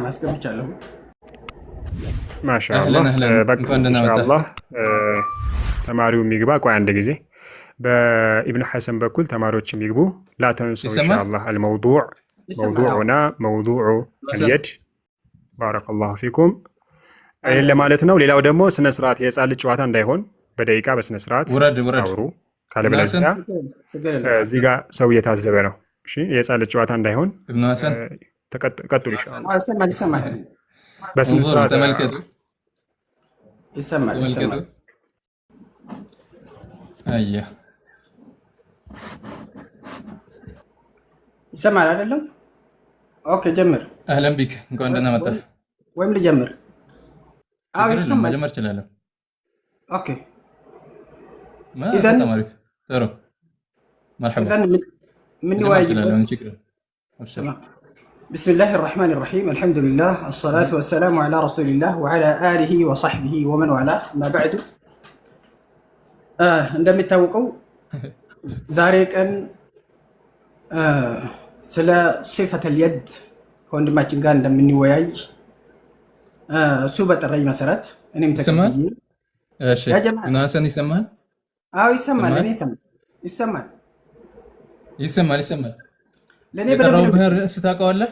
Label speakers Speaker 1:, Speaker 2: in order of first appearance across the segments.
Speaker 1: ማስገብቻለሁ።
Speaker 2: ማሻአላህ በቃ ኢንሻአላህ ተማሪው የሚግባ። ቆይ አንድ ጊዜ በኢብኑ ሐሰን በኩል ተማሪዎች የሚግቡ ላተንሱ ኢንሻአላህ አልመውዱዕ መውዱዑና መውዱዑ አልየድ ባረከላሁ ፊኩም ይሄን ለማለት ነው። ሌላው ደግሞ ስነ ስርዓት የህፃን ልጅ ጨዋታ እንዳይሆን በደቂቃ በስነ ስርዓት አውሩ። ካለበለዚያ እዚህ ጋር ሰው እየታዘበ ነው። እሺ የህፃን ልጅ ጨዋታ እንዳይሆን
Speaker 3: ኢብኑ ሐሰን
Speaker 2: ቀጥሉ ኢንሻአላህ።
Speaker 1: ይሰማል
Speaker 2: በስነ ስርዓት
Speaker 3: ተመልከቱ።
Speaker 1: ይሰማል
Speaker 3: አያ
Speaker 1: ይሰማል አይደለም? ኦኬ ጀምር።
Speaker 3: አህለን ቢክ እንኳን ደህና መጣህ።
Speaker 1: ወይም ልጀምር? አዎ ይሰማል።
Speaker 3: መጀመር እችላለሁ።
Speaker 1: ኦኬ
Speaker 3: ኢዘን ተማሪፍ ጥሩ مرحبا
Speaker 1: ኢዘን ምን ይዋይብ
Speaker 3: أبشر.
Speaker 1: بسم الله الرحمن الرحيم الحمد لله الصلاة والسلام على رسول الله وعلى آله وصحبه ومن والاه ما بعد እንደሚታወቀው ዛሬ ቀን ስለ صفة اليد ከወንድማችን ጋር እንደምንወያይ እሱ በጠራኝ መሰረት እኔም ተቀበል።
Speaker 3: እሺ ኢብኑ ሐሰን ይሰማል?
Speaker 1: አዎ ይሰማል። እኔ ይሰማል
Speaker 3: ይሰማል።
Speaker 1: ለኔ በደንብ ነው
Speaker 3: ርዕስ ታውቀዋለህ?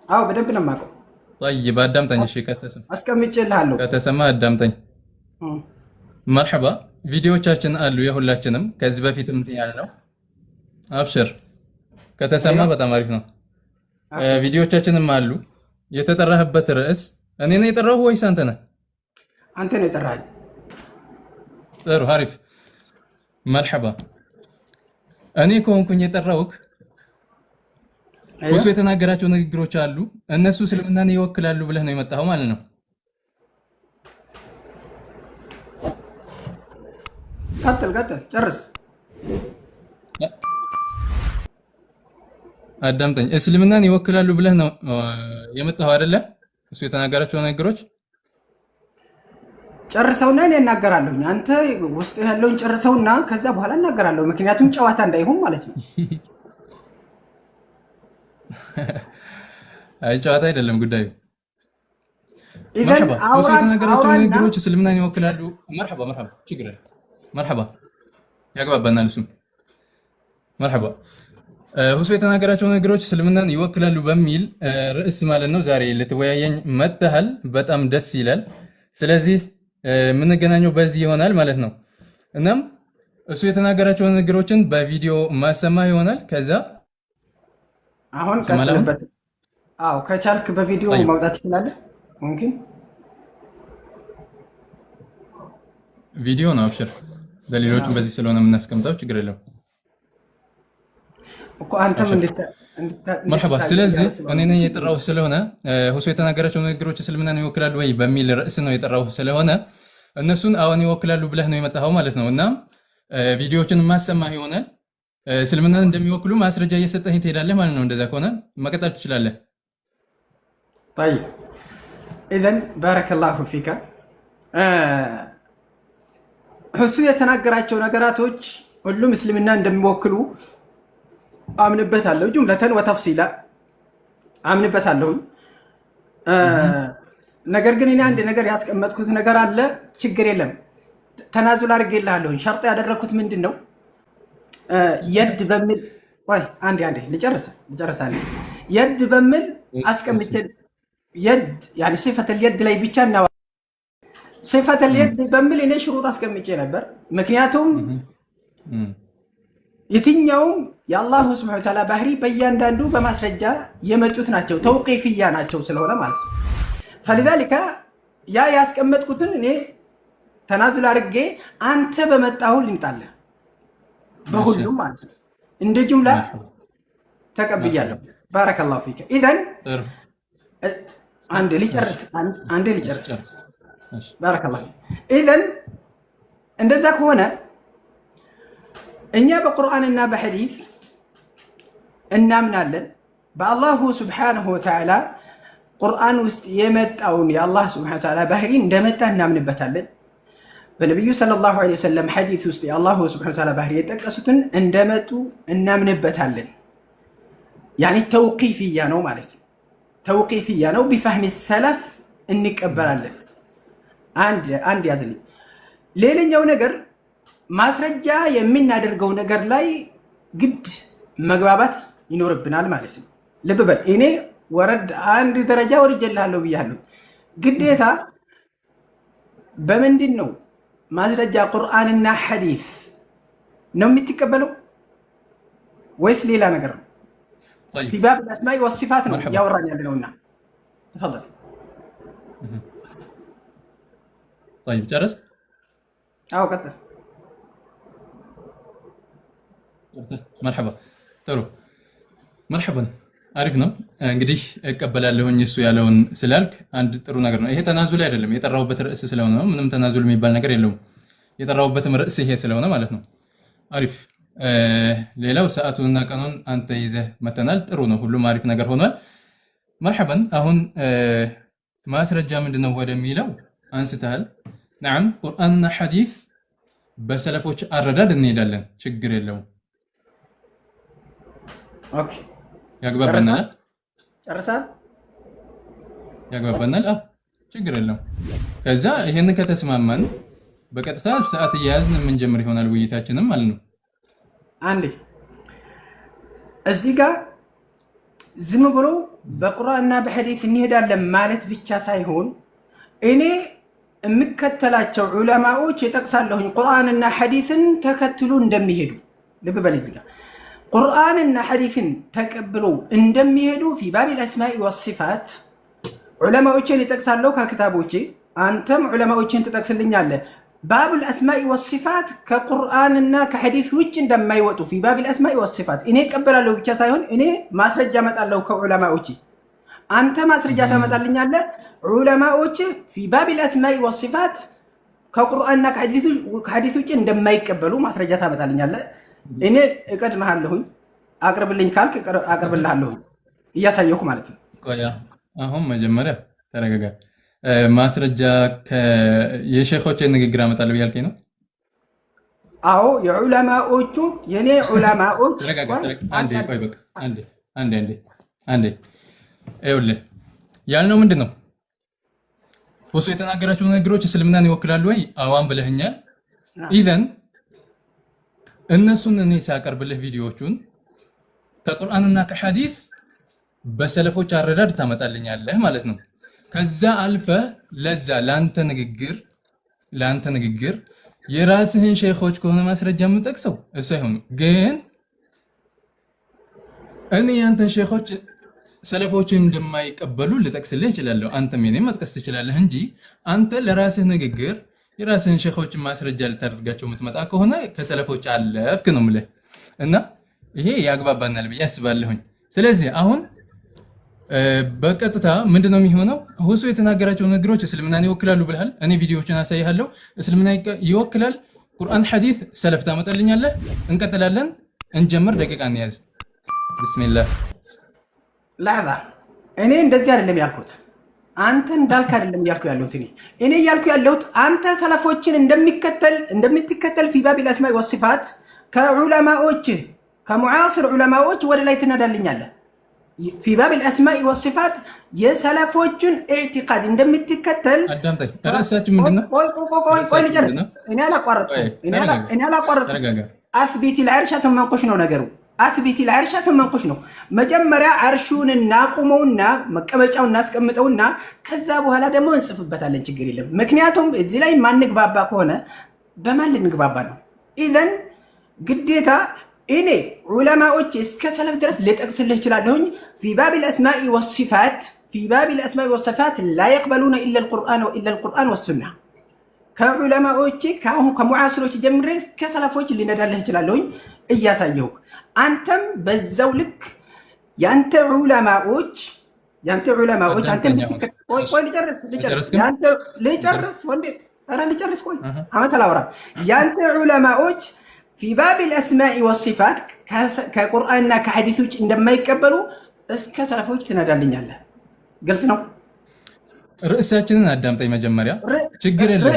Speaker 1: አዎ በደንብ ነው የማውቀው።
Speaker 3: طيب አዳምጠኝ። እሺ
Speaker 1: አስቀምጬልሃለሁ።
Speaker 3: ከተሰማ አዳምጠኝ። መርሐባ ቪዲዮዎቻችን አሉ የሁላችንም ከዚህ በፊትም ያልነው አብሽር። ከተሰማ በጣም አሪፍ ነው። ቪዲዮዎቻችንም አሉ። የተጠራህበት ርዕስ እኔ ነኝ የጠራሁህ ወይስ አንተ ነህ?
Speaker 1: አንተ ነው የጠራኸኝ።
Speaker 3: ጥሩ አሪፍ መርሐባ። እኔ ከሆንኩኝ የጠራሁህ እሱ የተናገራቸው ንግግሮች አሉ እነሱ እስልምናን ይወክላሉ ብለህ ነው የመጣኸው ማለት ነው።
Speaker 1: ቀጥል ጨርስ።
Speaker 3: አዳምጠኝ። እስልምናን ይወክላሉ ብለህ ነው የመጣኸው አይደለ? እሱ የተናገራቸው ንግግሮች
Speaker 1: ጨርሰውና እኔ እናገራለሁ። አንተ ውስጥ ያለውን ጨርሰውና ከዛ በኋላ እናገራለሁ። ምክንያቱም ጨዋታ እንዳይሆን ማለት ነው።
Speaker 3: አይ ጨዋታ አይደለም ጉዳዩ።
Speaker 1: ኢዘን
Speaker 3: እሱ የተናገራቸው ንግግሮች እስልምናን ይወክላሉ። መርሐባ ችግር የለም። መርሐባ ያግባባናል። እሱም መርሐባ ሁሱ የተናገራቸው ነገሮች እስልምናን ይወክላሉ በሚል ርዕስ ማለት ነው ዛሬ ልትወያየኝ መጥተሃል። በጣም ደስ ይላል። ስለዚህ የምንገናኘው በዚህ ይሆናል ማለት ነው። እናም እሱ የተናገራቸው ነገሮችን በቪዲዮ ማሰማ ይሆናል። ከዛ
Speaker 1: አሁን ቀጥልበት። አዎ ከቻልክ በቪዲዮ ማውጣት ትችላለህ። ሙምኪን
Speaker 3: ቪዲዮ ነው አብሽር። በሌሎችም በዚህ ስለሆነ የምናስቀምጠው ችግር የለም
Speaker 1: እኮ አንተም
Speaker 3: መርሐባ። ስለዚህ እኔ ነኝ የጠራሁህ ስለሆነ ሁሱ የተናገራቸው ንግግሮች እስልምናን ይወክላሉ ወይ በሚል ርዕስ ነው የጠራሁህ ስለሆነ እነሱን አሁን ይወክላሉ ብለህ ነው የመጣኸው ማለት ነው። እና ቪዲዮዎችን ማሰማህ ይሆናል። እስልምናን እንደሚወክሉ ማስረጃ እየሰጠህ ትሄዳለህ ማለት ነው። እንደዛ ከሆነ መቀጠል ትችላለህ።
Speaker 1: طيب اذا بارك الله فيك ሁሱ የተናገራቸው ነገራቶች ሁሉም እስልምና እንደሚወክሉ አምንበታለሁ። ጁምለተን ወተፍሲላ አምንበታለሁ። ነገር ግን እኔ አንድ ነገር ያስቀመጥኩት ነገር አለ። ችግር የለም ተናዙል አድርጌልሃለሁ። ሸርጥ ያደረኩት ምንድነው? የድ በሚል ወይ አንዴ ልጨርሳለሁ። የድ በሚል አስቀምጬ የድ ያኒ ሲፈተል የድ ላይ ብቻ እና ሲፈተል የድ በሚል እኔ ሽሩጥ አስቀምጬ ነበር። ምክንያቱም የትኛውም የአላሁ ሱብሓነሁ ወተዓላ ባህሪ በእያንዳንዱ በማስረጃ የመጡት ናቸው፣ ተውቂፍያ ናቸው ስለሆነ ማለት ነው። فلذلك ያ ያስቀመጥኩትን እኔ ተናዙል አድርጌ አንተ በመጣሁ ልምጣለህ በሁሉም ማለት ነው። እንደ ጁምላ ተቀብያለሁ። ባረከላሁ ፊከ። ኢዘን አንዴ ልጨርስ። ባረከላሁ ፊከ። ኢዘን እንደዛ ከሆነ እኛ በቁርአንና በሐዲስ እናምናለን። በአላሁ ሱብሓነሁ ወተዓላ ቁርአን ውስጥ የመጣውን የአላህ ሱብሓነሁ ወተዓላ ባህሪ እንደመጣ እናምንበታለን። በነቢዩ ሰለላሁ ዐለይሂ ወሰለም ሐዲስ ውስጥ የአላሁ ሱብሓነሁ ወተዓላ ባህሪ የጠቀሱትን እንደመጡ እናምንበታለን። ያኒ ተውቂፍያ ነው ማለት ነው። ተውቂፍያ ነው። ቢፈህሚ ሰለፍ እንቀበላለን። አንድ ያዝልኝ። ሌላኛው ነገር ማስረጃ የምናደርገው ነገር ላይ ግድ መግባባት ይኖርብናል ማለት ነው። ልብ በል እኔ ወረድ አንድ ደረጃ ወርጄልሃለሁ ብያለሁ። ግዴታ በምንድን ነው ማስረጃ ቁርአንና ሐዲስ ነው የምትቀበለው ወይስ ሌላ ነገር ነው? في باب الأسماء والصفات ነው ያወራን ያለነውና تفضل
Speaker 3: طيب ጨረስክ?
Speaker 1: አዎ ቀጥል።
Speaker 3: مرحبا ጥሩ مرحبا አሪፍ ነው። እንግዲህ እቀበላለሁኝ እሱ ያለውን ስላልክ አንድ ጥሩ ነገር ነው። ይሄ ተናዙል አይደለም፣ የጠራውበት ርዕስ ስለሆነ ነው። ምንም ተናዙል የሚባል ነገር የለውም። የጠራውበትም ርዕስ ይሄ ስለሆነ ማለት ነው። አሪፍ። ሌላው ሰዓቱንና ቀኑን አንተ ይዘህ መተናል። ጥሩ ነው። ሁሉም አሪፍ ነገር ሆኗል። መርሐበን። አሁን ማስረጃ ምንድነው ወደሚለው አንስተሃል። ነዓም ቁርአንና ሐዲስ በሰለፎች አረዳድ እንሄዳለን። ችግር የለውም።
Speaker 1: ኦኬ
Speaker 3: ያግባባናል።
Speaker 1: ጨርሳል።
Speaker 3: ያግባባናል። ችግር የለውም። ከዛ ይሄን ከተስማማን በቀጥታ ሰዓት እያያዝን የምንጀምር ይሆናል ውይይታችንም ማለት ነው።
Speaker 1: አንዴ እዚህ ጋር ዝም ብሎ በቁርአንና በሐዲስ እንሄዳለን ማለት ብቻ ሳይሆን እኔ የምከተላቸው ዑለማዎች ይጠቅሳለሁኝ ቁርአንና ሐዲስን ተከትሎ እንደሚሄዱ። ልብ በል እዚህ ጋር ቁርአንና ሐዲስን ተቀብለው እንደሚሄዱ ፊ ባቢል አስማኢ ወሲፋት ዑለማዎችን ይጠቅሳለሁ ከክታቦቼ። አንተም ዑለማዎችን ትጠቅስልኛለህ። ባቡል አስማኢ ወሲፋት ከቁርአንና ከሐዲስ ውጭ እንደማይወጡ ፊ ባቢል አስማኢ ወሲፋት እኔ እቀበላለሁ ብቻ ሳይሆን እኔ ማስረጃ እመጣለሁ ከዑለማዎቼ። አንተ ማስረጃ ታመጣልኛለህ። ዑለማዎች ፊ ባቢል አስማኢ ወሲፋት ከቁርአንና ከሐዲስ ውጭ እንደማይቀበሉ ማስረጃ ታመጣልኛለህ። እኔ እቀድምሃለሁኝ። አቅርብልኝ ካልክ አቅርብልሃለሁኝ እያሳየሁ ማለት ነው።
Speaker 3: ቆያ አሁን መጀመሪያ ተረጋጋ። ማስረጃ የሼኾችን ንግግር አመጣለሁ ብያልከኝ ነው?
Speaker 1: አዎ የዑለማዎቹ የኔ ዑለማዎች
Speaker 3: አንዴ ቆይ በቃ አንዴ ይኸውልህ ያልነው ምንድን ነው? ሁሱ የተናገራቸው ንግግሮች እስልምናን ይወክላሉ ወይ? አዋን ብለህኛል። ኢዘን እነሱን እኔ ሲያቀርብልህ ቪዲዮዎቹን ከቁርአንና ከሐዲስ በሰለፎች አረዳድ ታመጣልኛለህ ማለት ነው። ከዛ አልፈ ለዛ ላንተ ንግግር የራስህን ሼኾች ከሆነ ማስረጃ የምጠቅሰው እሱ አይሆንም። ግን እኔ ያንተን ሼኾች ሰለፎችን እንደማይቀበሉ ልጠቅስልህ እችላለሁ። አንተም የኔን መጥቀስ ትችላለህ እንጂ አንተ ለራስህ ንግግር የራስህን ሼኾችን ማስረጃ ልታደርጋቸው የምትመጣ ከሆነ ከሰለፎች አለፍክ ነው የምልህ። እና ይሄ ያግባባናል ብዬ አስባለሁኝ። ስለዚህ አሁን በቀጥታ ምንድነው የሚሆነው? ሁሱ የተናገራቸው ንግግሮች እስልምናን ይወክላሉ ብለሃል። እኔ ቪዲዮዎችን አሳይሃለሁ። እስልምና ይወክላል። ቁርአን ሐዲስ ሰለፍ ታመጣልኛለህ። እንቀጥላለን። እንጀምር። ደቂቃ እንያዝ። ቢስሚላህ።
Speaker 1: ላዛ እኔ እንደዚህ አይደለም ያልኩት። አንተ እንዳልክ አይደለም ያልኩ ያለሁት። እኔ ያልኩ ያለሁት አንተ ሰለፎችን እንደምትከተል ፊ ባቢል አስማኢ ወሲፋት ከዑለማዎች ከሙዓሲር ዑለማዎች ወደ ላይ ትነዳልኛለህ። ፊ ባቢል አስማኢ ወሲፋት የሰለፎችን ኢዕቲቃድ እንደምትከተል
Speaker 3: አዳምጠኝ። ራሳችሁ ምንድነው?
Speaker 1: ቆይ ልጨርስ። እኔ አላቋረጥኩም። አስቢት ልዓርሻ ተመንቁሽ ነው ነገሩ። አስቢት ልዓርሻ ተመንቁሽ ነው። መጀመሪያ ዓርሹን እናቁመውና መቀመጫውን እናስቀምጠውና ከዛ በኋላ ደግሞ እንጽፍበታለን። ችግር የለም። ምክንያቱም እዚህ ላይ ማንግባባ ከሆነ በማን ልንግባባ ነው? ኢዘን ግዴታ እኔ ዑለማዎች እስከ ሰለፍ ድረስ ልጠቅስልህ እችላለሁኝ። ፊ ባቢል አስማኢ ወሲፋት ላ የቅበሉነ ኢላ ልቁርአን ወሱና ከዑለማዎች ከሙዓሲሮች ጀምሬ እስከ ሰለፎች ልነዳልህ እችላለሁኝ እያሳየሁ። አንተም በዛው ልክ ያንተ ዑለማዎች ልጨርስ። ቆይ አመት አላወራ። ያንተ ዑለማዎች ፊ ባቢል አስማኢ ወሲፋት ከቁርአንና ከሐዲስ ውጭ እንደማይቀበሉ እስከ ሰለፎች ትነዳልኛለህ። ግልጽ ነው።
Speaker 3: ርዕሳችንን አዳምጠኝ መጀመሪያ። ችግር የለም።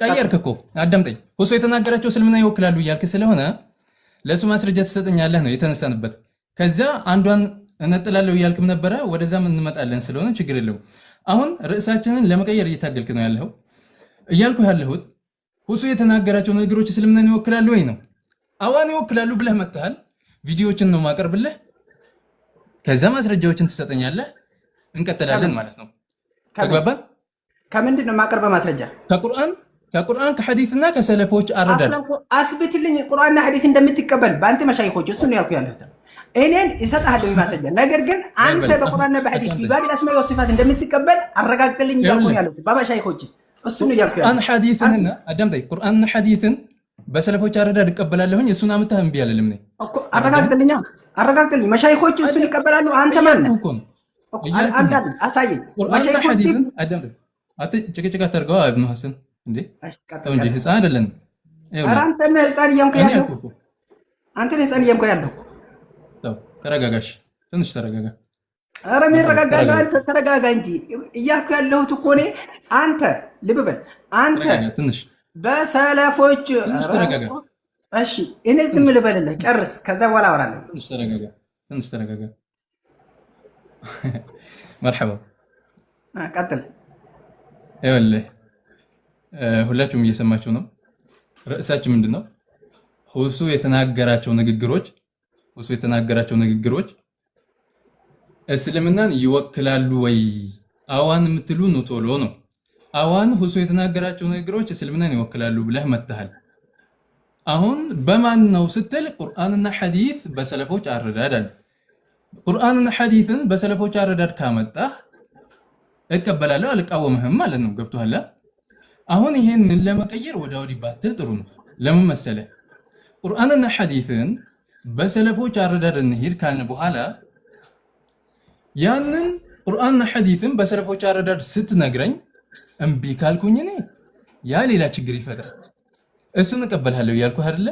Speaker 3: ቀየርክ እኮ አዳምጠኝ። ሁሱ የተናገራቸው እስልምና ይወክላሉ እያልክ ስለሆነ ለእሱ ማስረጃ ትሰጠኛለህ ነው የተነሳንበት። ከዛ አንዷን እነጥላለሁ እያልክም ነበረ። ወደዛም እንመጣለን ስለሆነ ችግር የለውም። አሁን ርዕሳችንን ለመቀየር እየታገልክ ነው ያለው። እያልኩ ያለሁት ሁሱ የተናገራቸው ንግግሮች እስልምናን ይወክላሉ ወይ ነው። አዋን ይወክላሉ ብለህ መጥተሃል። ቪዲዮዎችን ነው ማቀርብልህ። ከዛ ማስረጃዎችን ትሰጠኛለህ። እንቀጥላለን ማለት ነው። ተግባባን?
Speaker 1: ከምንድን ነው ማቀርበ ማስረጃ?
Speaker 3: ከቁርአን ከሐዲስና ከሰለፎች አረዳድ
Speaker 1: አስብትልኝ። ቁርአንና ሐዲስ እንደምትቀበል በአንተ መሻይኾች እሱ ነው ያልኩ ያለሁት። እኔን ይሰጣል ማስረጃ። ነገር ግን አንተ በቁርአንና በሐዲስ ቢባል አስማኢ ወሲፋት እንደምትቀበል አረጋግጥልኝ ያልኩ ያለሁት በመሻይኾች እሱ ነው ያልኩ ያለሁት።
Speaker 3: ቁርአን ሐዲስንና አዳምጠኝ። ቁርአንና ሐዲስን በሰለፎች አረዳድ እቀበላለሁኝ። እሱን አምጣህ እምቢ አለልም ነኝ
Speaker 1: እኮ። አረጋግጥልኝ። መሻይኾች እሱን ይቀበላሉ። አንተ ማን ነህ? አንተ አሳየኝ።
Speaker 3: ቁርአንና ሐዲስን አዳምጠኝ። ጭቅጭቅ አታርገዋ ኢብኑ ሐሰን እንዴ ተው እንጂ ህፃን አይደለም።
Speaker 1: አንተ ነህ ህፃን እያልኩ ያለው። አንተ ነህ ህፃን እያልኩ ያለው።
Speaker 3: ተረጋጋሽ፣ ትንሽ ተረጋጋ።
Speaker 1: ኧረ ምን ረጋጋለሁ? አንተ ተረጋጋ እንጂ እያልኩ ያለሁት እኮ እኔ። አንተ ልብ በል አንተ
Speaker 3: ትንሽ
Speaker 1: በሰለፎች
Speaker 3: ተረጋጋ።
Speaker 1: እሺ እኔ ዝም ልበልልህ፣ ጨርስ። ከዛ በኋላ አወራለሁ።
Speaker 3: ትንሽ ተረጋጋ። መርሐባ
Speaker 1: ቀጥል።
Speaker 3: ይኸውልህ ሁላችሁም እየሰማችሁ ነው። ርዕሳችን ምንድን ነው? ሁሱ የተናገራቸው ንግግሮች እስልምናን ይወክላሉ ወይ? አዋን የምትሉ ነው ቶሎ ነው። አዋን ሁሱ የተናገራቸው ንግግሮች እስልምናን ይወክላሉ ብለህ መጥተሃል። አሁን በማን ነው ስትል ቁርአንና ሐዲስ በሰለፎች አረዳድ አለ። ቁርአንና ሐዲስን በሰለፎች አረዳድ ካመጣህ እቀበላለሁ፣ አልቃወምህም ማለት ነው። ገብቶሃል? አሁን ይሄንን ለመቀየር ወደ ወዲህ ባትል ጥሩ ነው። ለምን መሰለህ? ቁርአንና ሐዲስን በሰለፎች አረዳድ እንሂድ ካልን በኋላ ያንን ቁርአንና ሐዲስን በሰለፎች አረዳድ ስትነግረኝ እምቢ ካልኩኝ እኔ ያ ሌላ ችግር ይፈጥራል። እሱን እቀበላለሁ እያልኩህ አይደለ?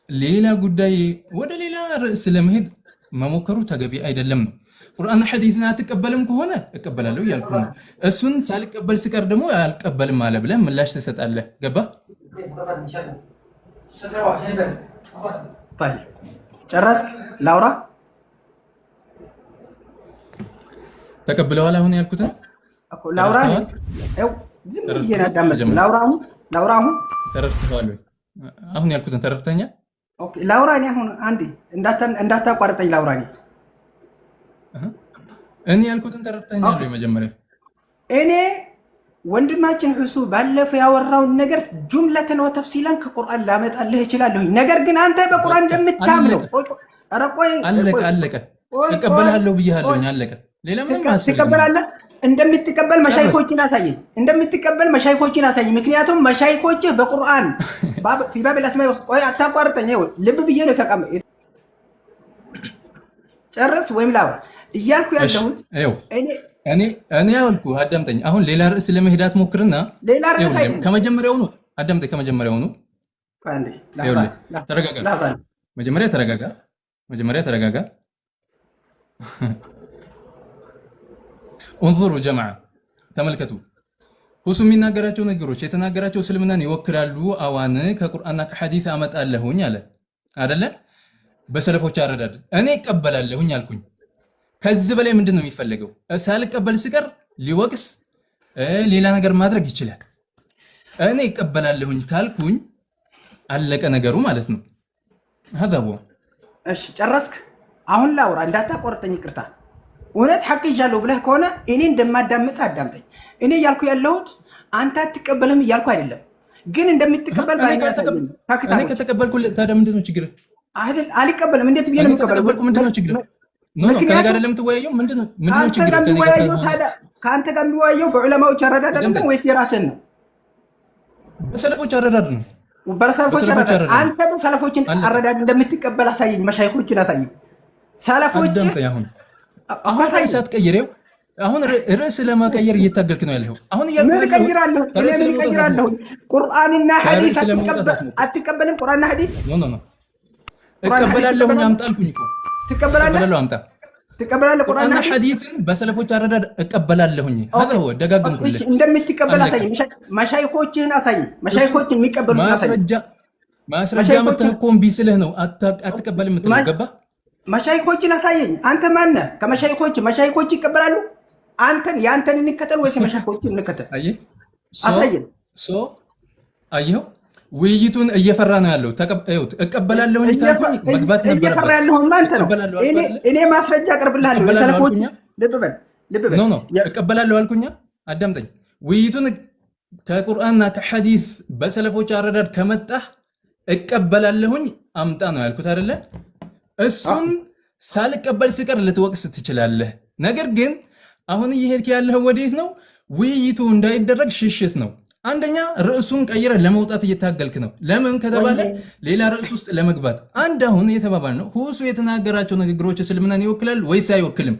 Speaker 3: ሌላ ጉዳይ ወደ ሌላ ርዕስ ለመሄድ መሞከሩ ተገቢ አይደለም ነው። ቁርአንና ሐዲስን አትቀበልም ከሆነ እቀበላለሁ እያልኩህ ነው። እሱን ሳልቀበል ስቀር ደግሞ አልቀበልም አለ ብለህ ምላሽ ትሰጣለህ። ገባህ?
Speaker 1: ጨረስክ? ላውራ?
Speaker 3: ተቀብለዋል? አሁን ያልኩትን
Speaker 1: ላውራ? ዝም ብዬ አዳመጥኩ። ላውራ አሁን
Speaker 3: ተረድተዋል ወይ? አሁን ያልኩትን ተረድተኛል?
Speaker 1: ኦኬ ላውራ። እኔ አሁን አንዴ እንዳታቋርጠኝ ላውራ።
Speaker 3: እኔ ያልኩትን ተረድተኛል ወይ? መጀመሪያ
Speaker 1: እኔ ወንድማችን ሁሱ ባለፈው ያወራውን ነገር ጁምለተን ወተፍሲላን ከቁርአን ላመጣልህ እችላለሁ። ነገር ግን አንተ በቁርአን እንደምታምነው
Speaker 3: አለቀ። እቀበላለሁ ብያለሁኝ። አለቀ። ሌላ ምንም
Speaker 1: ትቀበላለህ? እንደምትቀበል መሻይኮችን አሳየኝ። ምክንያቱም መሻይኮችህ በቁርአን ፊ ባብል አስማኢ ቆይ አታቋርጠኝ። ልብ ብዬ ነው ተቀመጥ። ጨርስ ወይም ላውራ እያልኩ ያለሁት
Speaker 3: እኔ ያልኩህ አዳምጠኝ። አሁን ሌላ ርዕስ ለመሄድ አትሞክርና
Speaker 1: ሌላ ርዕስ አይደለም።
Speaker 3: ከመጀመሪያው ነው አዳምጠኝ። ከመጀመሪያው ነው ተረጋጋ። መጀመሪያ ተረጋጋ። እንظሩ ጀማዓ ተመልከቱ። ሁሱ የሚናገራቸው ንግግሮች የተናገራቸው እስልምናን ይወክላሉ። አዋን ከቁርአንና ከሐዲስ አመጣለሁኝ አለ አይደለ? በሰለፎች አረዳድ እኔ እቀበላለሁኝ አልኩኝ። ከዚህ በላይ ምንድን ነው የሚፈለገው? ሳልቀበል ስቀር ሊወቅስ ሌላ ነገር ማድረግ ይችላል። እኔ እቀበላለሁኝ ካልኩኝ አለቀ ነገሩ ማለት ነው። هذا هو።
Speaker 1: እሺ ጨረስክ? አሁን ላውራ፣ እንዳታቆርጠኝ። ይቅርታ። እውነት ሐቅ ይዣለሁ ብለህ ከሆነ እኔ እንደማዳምጥ አዳምጠኝ። እኔ እያልኩ ያለሁት አንተ አትቀበልም እያልኩ አይደለም፣ ግን እንደምትቀበል
Speaker 3: እኔ ከተቀበልኩ ታዲያ ምንድን ነው ችግር?
Speaker 1: አልቀበልም። እንዴት ብዬ ነው የምቀበለው?
Speaker 3: ምንድን ነው ችግር? ከእኔ ጋር የምትወያየው ምንድን ነው ችግር?
Speaker 1: ከአንተ ጋር የሚወያየው በዑለማዎች አረዳድ አይደለም ወይስ የራስህን ነው?
Speaker 3: በሰለፎች አረዳድ ነው።
Speaker 1: በሰለፎች አረዳድ። አንተ በሰለፎችን አረዳድ እንደምትቀበል አሳየኝ። መሻይኮችን አሳየኝ። ሰለፎች
Speaker 3: አሁን ሳትቀይሬው አሁን ርዕስ ለመቀየር እየታገልክ ነው ያለው። አሁን
Speaker 1: ምን ቀይራለሁ? ቁርአንና ሐዲስ አትቀበልም? ቁርአንና ሐዲስ
Speaker 3: እቀበላለሁ። አምጣልኩኝ እኮ ትቀበላለህ? አምጣ።
Speaker 1: ትቀበላለህ? ቁርአንና
Speaker 3: ሐዲስን በሰለፎች አረዳድ እቀበላለሁኝ። هذا هو ደጋግምኩልህ።
Speaker 1: እሺ እንደምትቀበል አሳየኝ። መሻይኮችህን አሳየኝ። መሻይኮችን የሚቀበሉት አሳየኝ።
Speaker 3: ማስረጃ መተህ እኮ እምቢ ስልህ ነው አትቀበልም የምትለው። ገባህ?
Speaker 1: መሻይኮችን አሳየኝ። አንተ ማን ነህ? መሻይኮች ይቀበላሉ? አንተን ያንተን እንከተል ወይስ መሻይኮችን እንከተል? አሳየን።
Speaker 3: አየው ውይይቱን እየፈራ ነው ያለው። ተቀበሉት እቀበላለሁ እንጂ ካልኩኝ መግባት ነበር።
Speaker 1: እየፈራ ያለው አንተ ነው። እኔ ማስረጃ አቀርብልሃለሁ። የሰለፎች ልብ በል
Speaker 3: ኖ እቀበላለሁ አልኩኛ። አዳምጠኝ። ውይይቱን ከቁርአንና ከሐዲስ በሰለፎች አረዳድ ከመጣህ እቀበላለሁኝ አምጣ ነው ያልኩት አይደለ? እሱን ሳልቀበል ስቀር ልትወቅስ ትችላለህ። ነገር ግን አሁን እየሄድክ ያለህ ወዴት ነው? ውይይቱ እንዳይደረግ ሽሽት ነው። አንደኛ ርዕሱን ቀይረ ለመውጣት እየታገልክ ነው። ለምን ከተባለ ሌላ ርዕስ ውስጥ ለመግባት አንድ አሁን እየተባባል ነው። ሁሱ የተናገራቸው ንግግሮች እስልምናን ይወክላል ወይስ አይወክልም?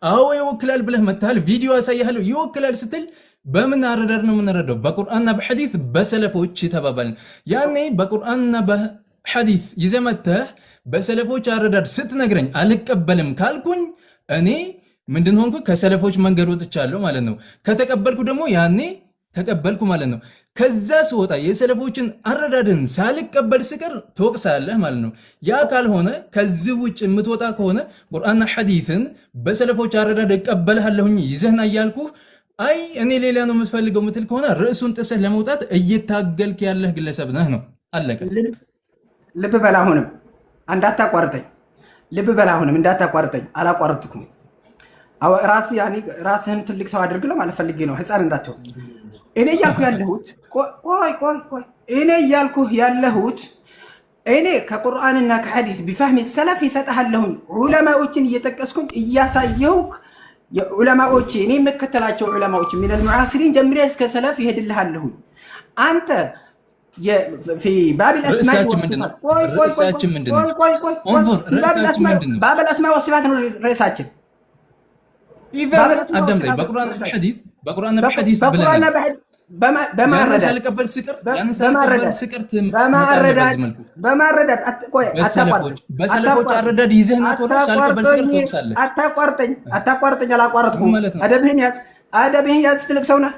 Speaker 3: አዎ ይወክላል ብለህ መታል። ቪዲዮ ያሳያለሁ። ይወክላል ስትል በምን አረዳድ ነው የምንረዳው? በቁርአንና በሐዲስ በሰለፎች ተባባልን። ያኔ በቁርአንና በሐዲስ ይዘመተህ በሰለፎች አረዳድ ስትነግረኝ አልቀበልም ካልኩኝ እኔ ምንድን ሆንኩ? ከሰለፎች መንገድ ወጥቻለሁ ማለት ነው። ከተቀበልኩ ደግሞ ያኔ ተቀበልኩ ማለት ነው። ከዛ ስወጣ የሰለፎችን አረዳድን ሳልቀበል ስቀር ትወቅሳለህ ማለት ነው። ያ ካልሆነ ከዚህ ውጭ የምትወጣ ከሆነ ቁርአንና ሐዲስን በሰለፎች አረዳድ እቀበልሃለሁኝ ይዘህና እያልኩህ አይ እኔ ሌላ ነው የምትፈልገው ምትል ከሆነ ርዕሱን ጥሰህ ለመውጣት እየታገልክ ያለህ ግለሰብ ነህ ነው። አለቀ።
Speaker 1: ልብ በል አሁንም እንዳታቋርጠኝ። ልብ በል አሁንም እንዳታቋርጠኝ። አላቋርጥኩም። ራስህን ትልቅ ሰው አድርግ ለማለት ፈልጌ ነው። ህፃን እንዳትሆን። እኔ እያልኩ ያለሁት እኔ እያልኩ ያለሁት እኔ ከቁርአንና ከሐዲስ ቢፋህሚ ሰለፍ ይሰጥሃለሁኝ። ዑለማዎችን እየጠቀስኩኝ እያሳየሁክ የዑለማዎች እኔ የምከተላቸው ዑለማዎች ሚነል ሙዓሲሪን ጀምሬ እስከ ሰለፍ ይሄድልሃለሁኝ። አንተ في باب الاسماء والصفات باب الاسماء والصفات رئيساتችን
Speaker 3: اذا قدمت بقران بحديث
Speaker 1: በማረዳት
Speaker 3: በሰለፎች አረዳድ ይዘህና ሳልቀበል ስቅር ትወቅሳለህ።
Speaker 1: አታቋርጠኝ። አላቋረጥኩም። አደብህን ያዝ። ትልቅ ሰው ነህ።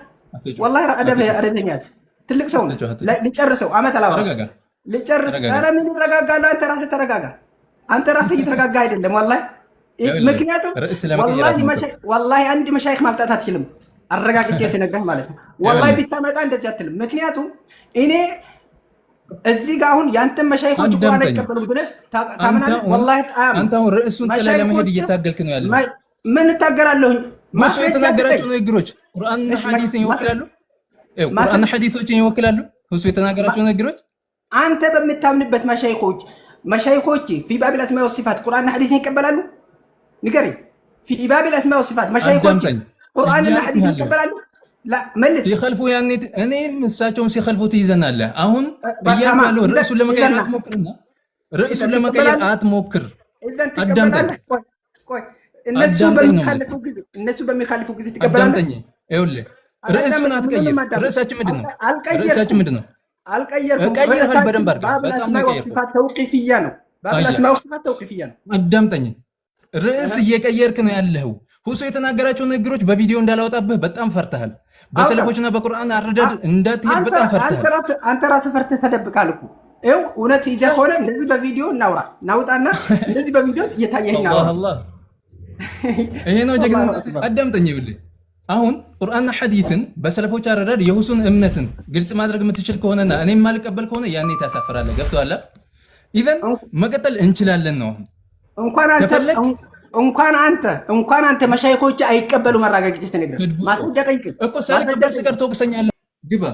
Speaker 1: ወላሂ አደብህን ያዝ። ትልቅ ሰው ነህ። ልጨርሰው። አመት አላወራም። ልጨርስ። ኧረ ምን ይረጋጋለህ? አንተ ራስህ ተረጋጋ። አንተ ራስህ እየተረጋጋ አይደለም። ወላሂ ምክንያቱም ወላሂ አንድ መሻይኽ ማምጣት አትችልም። አረጋግጬ ሲነግረህ ማለት ነው። ወላሂ ቢታመጣ እንደዚህ አትልም። ምክንያቱም እኔ እዚህ ጋር አሁን ያንተን መሻይኾች ቁርአን አይቀበሉም ብለህ ታምናለህ? ወላሂ
Speaker 3: አንተ አሁን ርዕሱን ጥለህ ለመሄድ እየታገልክ ነው ያለው።
Speaker 1: ምን እታገላለሁኝ?
Speaker 3: ማስረጃ የተናገራቸው ንግግሮች ቁርአንና ሐዲስን ይወክላሉ? ቁርአንና ሐዲሶችን ይወክላሉ? እሱ የተናገራቸው ንግግሮች
Speaker 1: አንተ በምታምንበት መሻይኾች ፊ ባቢል አስማኢ ወሲፋት ቁርአንና ሐዲስን ይቀበላሉ? ንገረኝ። ፊ ባቢል አስማኢ ወሲፋት መሻይኾች ቁርአንና ሐዲስ ይቀበላሉ? ላ መልስ።
Speaker 3: ሲኸልፉ ያኔ እኔም እሳቸውም ሲኸልፉ ትይዘናለህ። አሁን እያሉ ርዕሱን ለመቀየር አትሞክርና ርዕሱን ለመቀየር አትሞክር። አዳምጠኝ።
Speaker 1: እነሱ በሚኻልፉ ጊዜ ትቀበላለህ?
Speaker 3: ይኸውልህ ርዕሱን አትቀይር። ርዕሳችን ምንድን ነው?
Speaker 1: አልቀየርኩም።
Speaker 3: ቀይረሃል በደንብ አድርገህ።
Speaker 1: ባቢል አስማኢ ወሲፋት ተውቂፍያ ነው። ባቢል አስማኢ ወሲፋት ተውቂፍያ ነው።
Speaker 3: አዳምጠኝ። ርዕስ እየቀየርክ ነው ያለኸው። ሁሱ የተናገራቸው ንግግሮች በቪዲዮ እንዳላወጣብህ በጣም ፈርተሃል። በሰለፎችና በቁርአን አረዳድ እንዳትሄድ በጣም ፈርተሃል።
Speaker 1: አንተ ራስህ ፈርተህ ተደብቃል እኮ። ይኸው እውነት ይዘህ ሆነ እንደዚህ በቪዲዮ እናውጣና እንደዚህ በቪዲዮ እየታየኸኝ ነው።
Speaker 3: ይሄ ነው ጀግንነት። አዳምጠኝ። ይኸውልህ አሁን ቁርአንና ሐዲስን በሰለፎች አረዳድ የሁሱን እምነትን ግልጽ ማድረግ የምትችል ከሆነና እኔም ማልቀበል ከሆነ ያኔ ታሳፍራለህ። ገብቶሃል? ኢቨን መቀጠል እንችላለን ነው። እንኳን አንተ መሻይኾች አይቀበሉ መራጋግጥ ተነግረ ማስረጃ ጠይቅ እኮ ሳልቀበል ስቀር ትወቅሰኛለህ። ግባ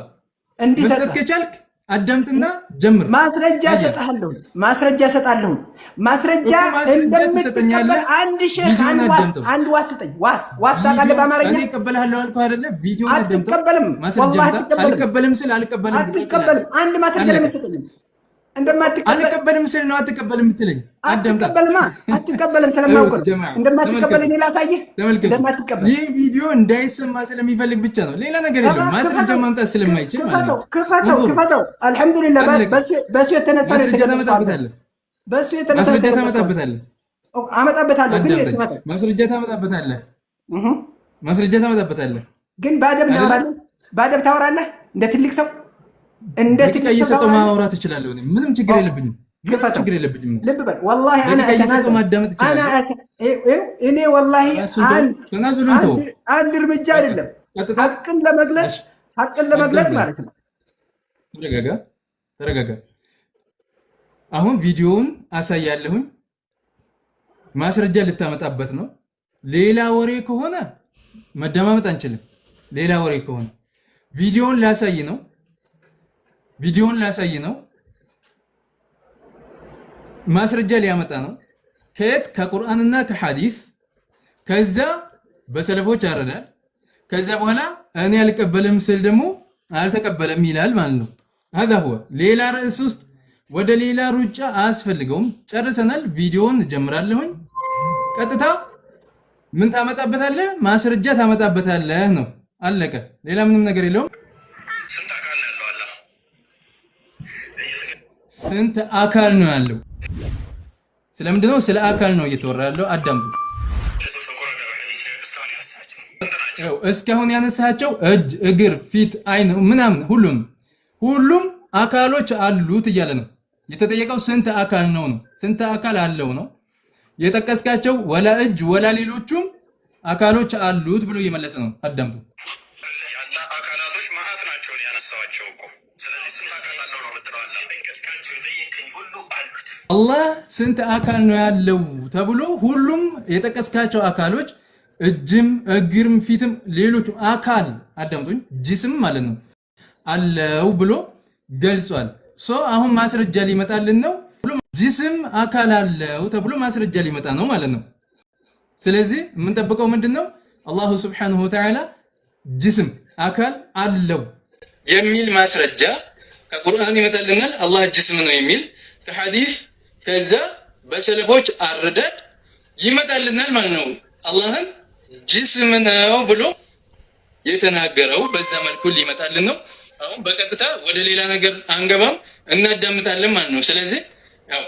Speaker 3: መስጠት ከቻልክ አዳምጥና ጀምር።
Speaker 1: ማስረጃ እሰጥሃለሁ። ማስረጃ እንደምትቀበል አንድ ሼህ አንድ ዋስ ስጠኝ። ዋስ ታውቃለህ? በአማርኛ
Speaker 3: እኔ እቀበልሃለሁ አልኩህ አይደለ? ቪዲዮ
Speaker 1: አትቀበልም። ወላሂ
Speaker 3: አትቀበልም ስል አልቀበልም።
Speaker 1: አንድ ማስረጃ ለመስጠኝ
Speaker 3: አልቀበልም ስል ነው አትቀበልም የምትለኝ?
Speaker 1: አትቀበልም ስለማውቅ እንደማትቀበል እኔ ላሳይህ። እንደማትቀበል
Speaker 3: ይህ ቪዲዮ እንዳይሰማ ስለሚፈልግ ብቻ ነው፣ ሌላ ነገር የለውም። ማስረጃ ማምጣት ስለማይችል
Speaker 1: ክፈተው። አልሐምዱሊላህ በሱ የተነሳ ነው
Speaker 3: ታመጣበታለህ።
Speaker 1: አመጣበታለሁ። ግን
Speaker 3: ማስረጃ ታመጣበታለህ።
Speaker 1: ግን በአደብ ታወራለህ እንደ ትልቅ ሰው።
Speaker 3: እየሰጠው ማውራት እችላለሁ። ምንም ችግር የለብኝም።
Speaker 1: ግፈተው
Speaker 3: ችግር የለብኝም።
Speaker 1: ልብ በል ወላሂ እኔ ወላሂ አንድ እርምጃ አይደለም ሐቅን ለመግለጽ ማለት ነው።
Speaker 3: ተረጋጋ። አሁን ቪዲዮውን አሳያለሁኝ፣ ማስረጃ ልታመጣበት ነው። ሌላ ወሬ ከሆነ መደማመጥ አንችልም። ሌላ ወሬ ከሆነ ቪዲዮውን ላሳይ ነው። ማስረጃ ሊያመጣ ነው። ከየት? ከቁርአንና ከሐዲስ። ከዛ በሰለፎች አረዳል። ከዛ በኋላ እኔ አልቀበልም ስል ደግሞ አልተቀበለም ይላል ማለት ነው። هذا هو ሌላ ርዕስ ውስጥ ወደ ሌላ ሩጫ አያስፈልገውም። ጨርሰናል። ቪዲዮውን ጀምራለሁኝ። ቀጥታ ምን ታመጣበታለህ? ማስረጃ ታመጣበታለህ ነው። አለቀ። ሌላ ምንም ነገር የለውም። ስንት አካል ነው ያለው? ስለምንድነው? ስለ አካል ነው እየተወራ ያለው። አዳምጡ። እስካሁን ያነሳቸው እጅ፣ እግር፣ ፊት፣ አይን ምናምን ሁሉም አካሎች አሉት እያለ ነው የተጠየቀው። ስንት አካል ነው? ስንት አካል አለው ነው የጠቀስካቸው። ወላ እጅ ወላ ሌሎቹም አካሎች አሉት ብሎ እየመለሰ ነው። አዳምጡ።
Speaker 4: አካላቶች ማአት ናቸው ያነሳቸው እኮ። ስለዚህ ስንት አካል አለው ነው የምትለው?
Speaker 3: አላህ ስንት አካል ነው ያለው ተብሎ ሁሉም የጠቀስካቸው አካሎች እጅም፣ እግርም፣ ፊትም ሌሎቹም አካል አዳምጡኝ፣ ጅስም ማለት ነው አለው ብሎ ገልጿል። አሁን ማስረጃ ሊመጣልን ነው። ጅስም አካል አለው ተብሎ ማስረጃ ሊመጣ ነው ማለት ነው። ስለዚህ የምንጠብቀው ምንድነው? አላሁ ሱብሓነሁ ወተዓላ ጅስም አካል አለው የሚል ማስረጃ ከቁርአን ይመጣልናል። አላህ ጅስም ነው የሚል ከሐዲስ ከዛ በሰለፎች አረዳድ ይመጣልናል ማለት ነው። አላህን ጅስም ነው ብሎ የተናገረው በዛ መልኩ ሊመጣልን ነው። አሁን በቀጥታ ወደ ሌላ ነገር አንገባም፣ እናዳምጣለን ማለት ነው። ስለዚህ ያው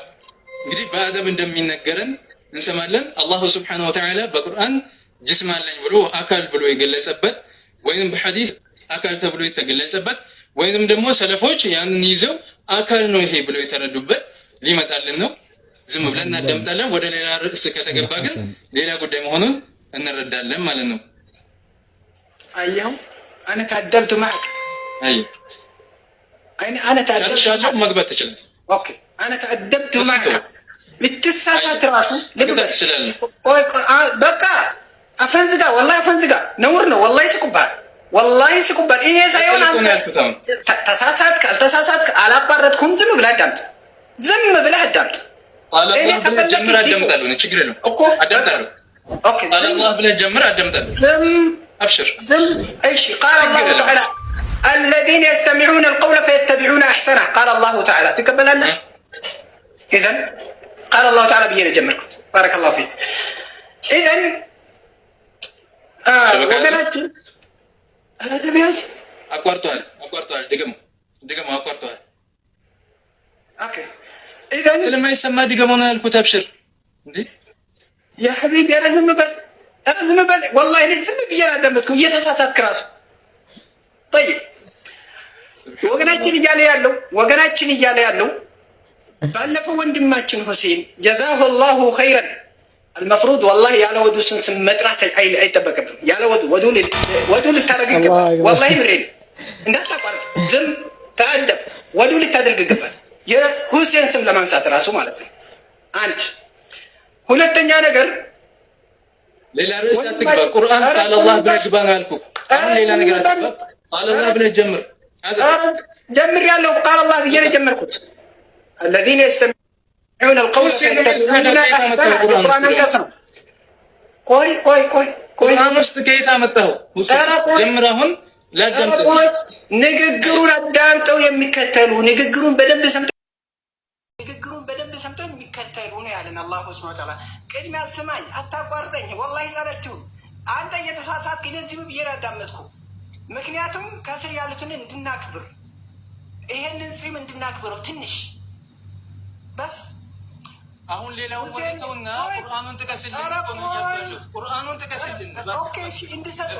Speaker 3: እንግዲህ በአደብ እንደሚነገረን እንሰማለን። አላሁ ሱብሓነሁ ወተዓላ በቁርአን ጅስም አለኝ ብሎ አካል ብሎ የገለጸበት ወይንም በሐዲስ አካል ተብሎ የተገለጸበት ወይንም ደግሞ ሰለፎች ያንን ይዘው አካል ነው ይሄ ብሎ የተረዱበት ሊመጣልን ነው። ዝም ብለን እናዳምጣለን። ወደ ሌላ ርዕስ ከተገባ ግን ሌላ ጉዳይ መሆኑን እንረዳለን ማለት ነው።
Speaker 1: አየሁ እኔ ታደብቱ ማዕክ أنا
Speaker 3: تعدبت مقبت تشلل.
Speaker 1: أوكي أنا تعدبت معك بتساسات راسه
Speaker 3: مقبت تشلل.
Speaker 1: بقى أفنزقا والله أفنزقا نورنا والله يسكبر إيه سايون تساسات على قارتكم زم بلا دمت
Speaker 3: قال الله بلا جمر أدمت له نشجر له أدمت له
Speaker 1: أوكي
Speaker 3: قال الله بلا جمر أدمت له أبشر
Speaker 1: إيش قال الله تعالى الذين يستمعون القول فيتبعون أحسنه قال الله تعالى تقبل لنا إذن قال الله تعالى بينا جمركم بارك الله فيك إذن وقالت أنا دبياز
Speaker 3: أقوارتوها دقمو أقوارتوها
Speaker 1: أوكي إذن
Speaker 3: سلما يسمى دقمونا الكتاب شر
Speaker 1: يا حبيبي أنا زم بل والله أنا زم بينا دمتكم يتساسات كراسو طيب ወገናችን እያለ ያለው ባለፈው ወንድማችን ሁሴን ጀዛሁ ላሁ ኸይረን المفروض والله ያለ ወዱ ስም መጥራት አይጠበቅብም። ያለ ወዱ ልታደርግ ይገባል። والله ምሬን እንዳታቋርጥ ዝም ተአደብ ወዱ ልታደርግ ይገባል። የሁሴን ስም ለማንሳት ራሱ ማለት ነው። አንድ ሁለተኛ ነገር
Speaker 3: ሌላ ርዕስ አትግባ። ቁርአን ቃል አላህ ብለህ ግባ ነው ያልኩህ። አሁን ሌላ ነገር አትግባ። ቃል አላህ ብለህ ጀምር
Speaker 1: جمر يالله قال الله بيجي جمركم الذين يستمعون القول فيتبعون احسنه القران انكسر كوي
Speaker 3: قران مستكيت امتاه جمرهم لا جمر
Speaker 1: ንግግሩን አዳምጠው የሚከተሉ ንግግሩን በደንብ ሰምተው የሚከተሉ ነው ያለን አላህ ሱብሓነሁ ወተዓላ። ቅድሚያ ስማኝ፣ አታቋርጠኝ። ወላሂ ዛሬው አንተ እየተሳሳትክ ለዚህ ብዬ አዳመጥኩ። ምክንያቱም ከስር ያሉትን እንድናክብር ይሄንን ጺም እንድናክብረው ትንሽ በስ
Speaker 3: አሁን ሌላውን ወደውና ቁርአኑን ተከስልን ቁርአኑን ተከስልን
Speaker 1: ኦኬ እሺ እንድሰጥ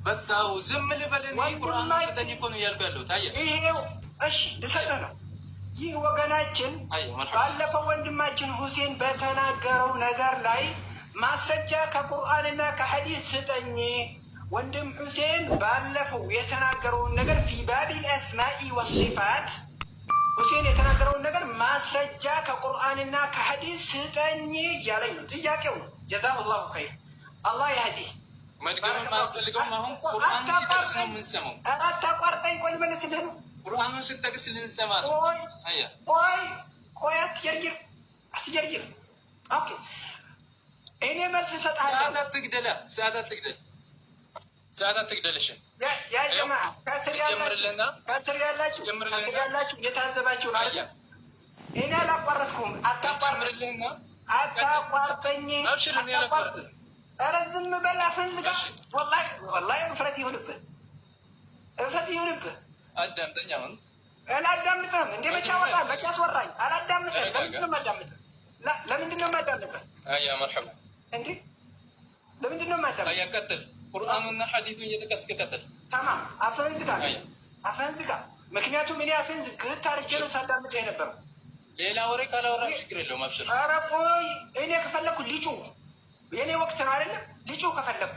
Speaker 3: በቃው ዝም ልበልና ቁርአኑን ሰጠኝ እኮ ነው ያልኩ ያለው ታየ
Speaker 1: ይሄው እሺ እንድሰጥ ነው ይህ ወገናችን ባለፈው ወንድማችን ሁሴን በተናገረው ነገር ላይ ማስረጃ ከቁርአንና ከሐዲስ ስጠኝ። ወንድም ሁሴን ባለፈው የተናገረውን ነገር ፊ ባቢል አስማኢ ወሲፋት ሁሴን የተናገረውን ነገር ማስረጃ ከቁርአንና ከሐዲስ ስጠኝ እያለኝ ነው። ጥያቄው ነው። ጀዛሁላሁ ኸይር። አላህ ያህዲህ። አታቋርጠኝ። ቆይ ልመልስልህ ነው።
Speaker 3: ቁርአኑን ስትጠቅስ ልንሰማ ነው።
Speaker 1: ቆይ አትጀርጅር። ኦኬ እኔ መልስ እሰጥሃለሁ።
Speaker 3: ሰዓት አትግደልሽ።
Speaker 1: ያ ጀማዓ ከስር ያላችሁ የታዘባችሁ ነው አይደል? እኔ አላቋረጥኩም። አታቋርጠኝ። ኧረ ዝም በል አፍህን ዝጋ። ወላሂ እፍረት ይሁንብህ።
Speaker 3: አዳምጠኝ። አሁን
Speaker 1: አላዳምጥህም። እንደ መቼ አወራህ? መቼ አስወራኝ? አላዳምጥህም። ለምንድን ነው የማዳምጥህ?
Speaker 3: አያ መርሐባ።
Speaker 1: እንዴ ለምንድን ነው የማዳምጥህ?
Speaker 3: አያ ቀጥል። ቁርአኑና ሐዲሱን እየጠቀስክ ቀጥል።
Speaker 1: ተማም። አፍህን ዝጋ። ምክንያቱም እኔ አፍህን ዝግት አድርጌ ነው ሳዳምጥህ የነበረው።
Speaker 3: ሌላ ወሬ ካላወራህ ችግር የለውም። አብሽር።
Speaker 1: ኧረ ቆይ እኔ ከፈለኩ ሊጩህ የእኔ ወቅት ነው አይደለም? ሊጩህ ከፈለኩ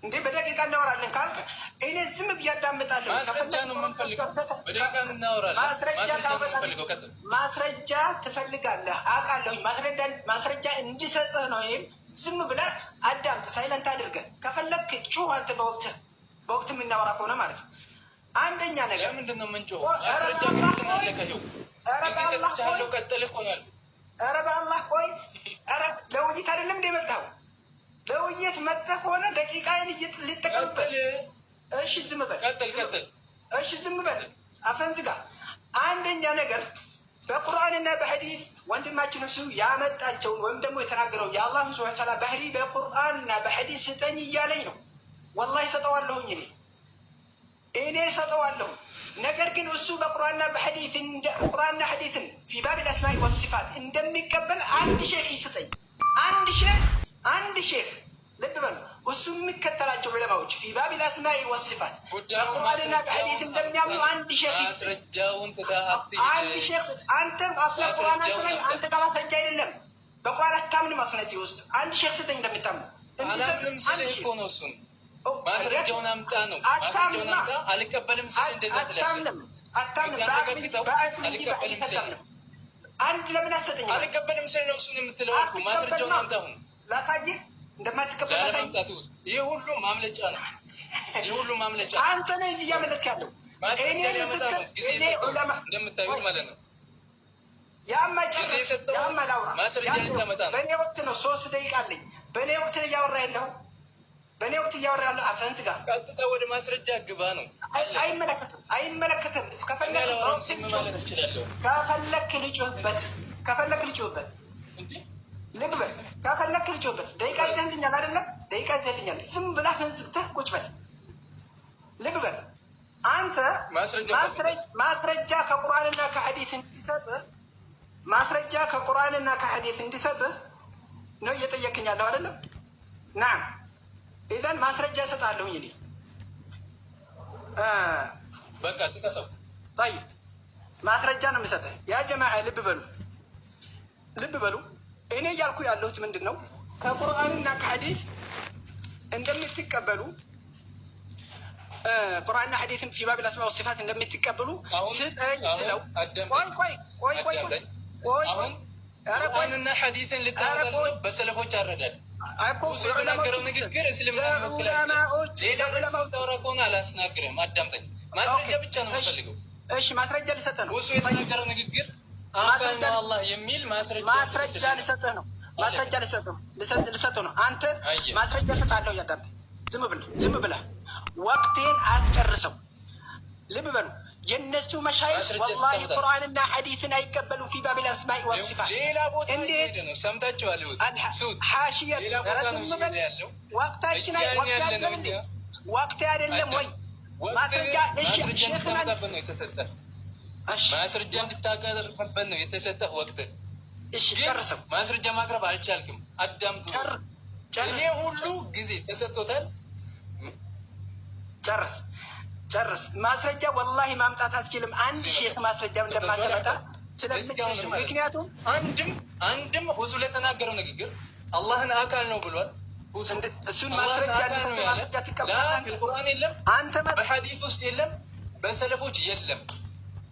Speaker 1: እንዴ በደቂቃ እናወራለን ካልክ እኔ ዝም ብዬ አዳምጣለሁ።
Speaker 3: ማስረጃ ነው የምንፈልገው። በደቂቃ እናወራለን።
Speaker 1: ማስረጃ ትፈልጋለህ አውቃለሁኝ። ማስረጃ እንዲሰጥህ ነው። ይሄም ዝም ብለህ አዳምጥ፣ ሳይለንት አድርገህ ከፈለክ ጩህ። አንተ በወቅት የምናወራ ከሆነ ማለት ነው። አንደኛ ነገር
Speaker 3: ምንድን ነው የምንጮህ? ማስረጃ ምንድን ነው ለከው?
Speaker 1: ኧረ በአላህ ቆይ። ኧረ ለውይይት አይደለም እንደ መጣኸው? ለውይይት መጥተህ ከሆነ ደቂቃዬን ልጠቀምበት። እሺ ዝም በል። እሺ ዝም በል። አፈን ዝጋ። አንደኛ ነገር በቁርአንና በሐዲስ ወንድማችን እሱ ያመጣቸውን ወይም ደግሞ የተናገረው የአላህ ሱብሓነሁ ወተዓላ ባህሪ በቁርአንና በሐዲስ ስጠኝ እያለኝ ነው። ወላሂ ሰጠዋለሁኝ። እኔ ሰጠዋለሁ። ነገር ግን እሱ በቁርአንና ሐዲስን ፊ ባቢል አስማኢ ወሲፋት እንደሚቀበል አንድ ሼክ ይስጠኝ። አንድ ሼክ ልብ በሉ። እሱ የሚከተላቸው ዑለማዎች ፊ ባቢል አስማኢ ወሲፋት በቁርአንና በሐዲስ እንደሚያምኑ አንድ ሼክ ይስጠኝ። አንድ ሼክ አንተም አስለ ቁርአን አንተ ጋር ማስረጃ አይደለም። በቁርአን አታምንም። አስነዚህ ውስጥ አንድ ሼክ ስጠኝ እንደምታምኑ
Speaker 3: ማስረጃውን አምጣ ነው። ማስረጃውን አምጣ። አልቀበልም ስል እንደዛ ትላለህ።
Speaker 1: አታምንም። አንድ ለምን አትሰጠኝም?
Speaker 3: አልቀበልም ስል ነው እሱን የምትለው እኮ። ማስረጃውን አምጣ። አሁን
Speaker 1: ላሳይህ እንደማትቀበል ላሳይህ።
Speaker 3: ይህ ሁሉ ማምለጫ ነው።
Speaker 1: አንተ ነህ እንጂ እያመለክ ያለው እኔ ምስክር
Speaker 3: እንደምታዩት ማለት ነው።
Speaker 1: ያማ ጨርስ። ያማ ላውራ።
Speaker 3: ማስረጃ ልታመጣ ነው።
Speaker 1: በእኔ ወቅት ነው 3 ደቂቃ አለኝ። በእኔ ወቅት ነው እያወራ ያለው። አፈን ዝጋ።
Speaker 3: ቀጥታ ወደ ማስረጃ ግባ ነው።
Speaker 1: አይመለከትም። ከፈለክ ልጩህበት። ልብ በል። ከፈለክ ልጩህበት። ደቂቃ ይዘህልኛል አይደለም? ደቂቃ ይዘህልኛል። ዝም ብላ አፈን ዝግተህ ቁጭ በል። ልብ በል። አንተ ማስረጃ ከቁርአንና ከሐዲስ እንዲሰጥህ ነው እየጠየቅኝ ያለው አይደለም? ናም ኢዘን ማስረጃ እሰጥሃለሁኝ። እኔ
Speaker 3: በቃ ጥቀሰው።
Speaker 1: ጠይብ ማስረጃ ነው የምሰጥህ። ያ ጀማዓ ልብ በሉ። እኔ እያልኩ ያለሁት ምንድን ነው? ከቁርአንና ከሐዲስ እንደምትቀበሉ ቁርአንና ሐዲስን ፊ ባቢል አስማኢ ወሲፋት እንደምትቀበሉ ስጠኝ ስለው፣
Speaker 3: ቁርአንና ሐዲስን ልታመጣ በሰለፎች አረዳድ እሱ የተናገረው ንግግር እስልምና ይወክላል። ሌላ ሰው ታወራ ከሆነ አላስናግርም። አዳምጠኝ። ማስረጃ ብቻ ነው የምፈልገው።
Speaker 1: እሺ ማስረጃ ልሰጥህ ነው።
Speaker 3: እሱ የተናገረው ንግግር አካል አላህ የሚል
Speaker 1: ማስረጃ ልሰጥህ ነው። ልሰጥህ ነው። አንተ ማስረጃ እሰጥሃለሁ። እያዳምጠኝ ዝም ብለህ ወቅቴን አትጨርሰው። ልብ በሉ። የነሱ መሻይኽ ወላሂ ቁርአንና ሐዲስን አይቀበሉም። ፊ ባቢል አስማኢ ወሲፋት እንዴት
Speaker 3: ሰምታችኋል?
Speaker 1: ሐሺያ ወቅታችን ወቅት አይደለም ወይ? ማስረጃ
Speaker 3: ማስረጃ እንድታቀርብበት ነው የተሰጠህ ወቅት።
Speaker 1: እሺ ጨርሰው።
Speaker 3: ማስረጃ ማቅረብ አልቻልክም። አዳምጡ። ይሄ ሁሉ ጊዜ ተሰጥቶታል።
Speaker 1: ጨርስ። ጨርስ። ማስረጃ ወላሂ ማምጣት አትችልም። አንድ ሼክ ማስረጃ እንደማትመጣ ስለምትችል፣ ምክንያቱም
Speaker 3: አንድም ሁሱ ለተናገረው ንግግር አላህን አካል ነው ብሏል።
Speaker 1: እሱን ማስረጃ ትቀበላለህ።
Speaker 3: ቁርአን የለም፣
Speaker 1: አንተ
Speaker 3: በሐዲስ ውስጥ የለም፣ በሰለፎች የለም።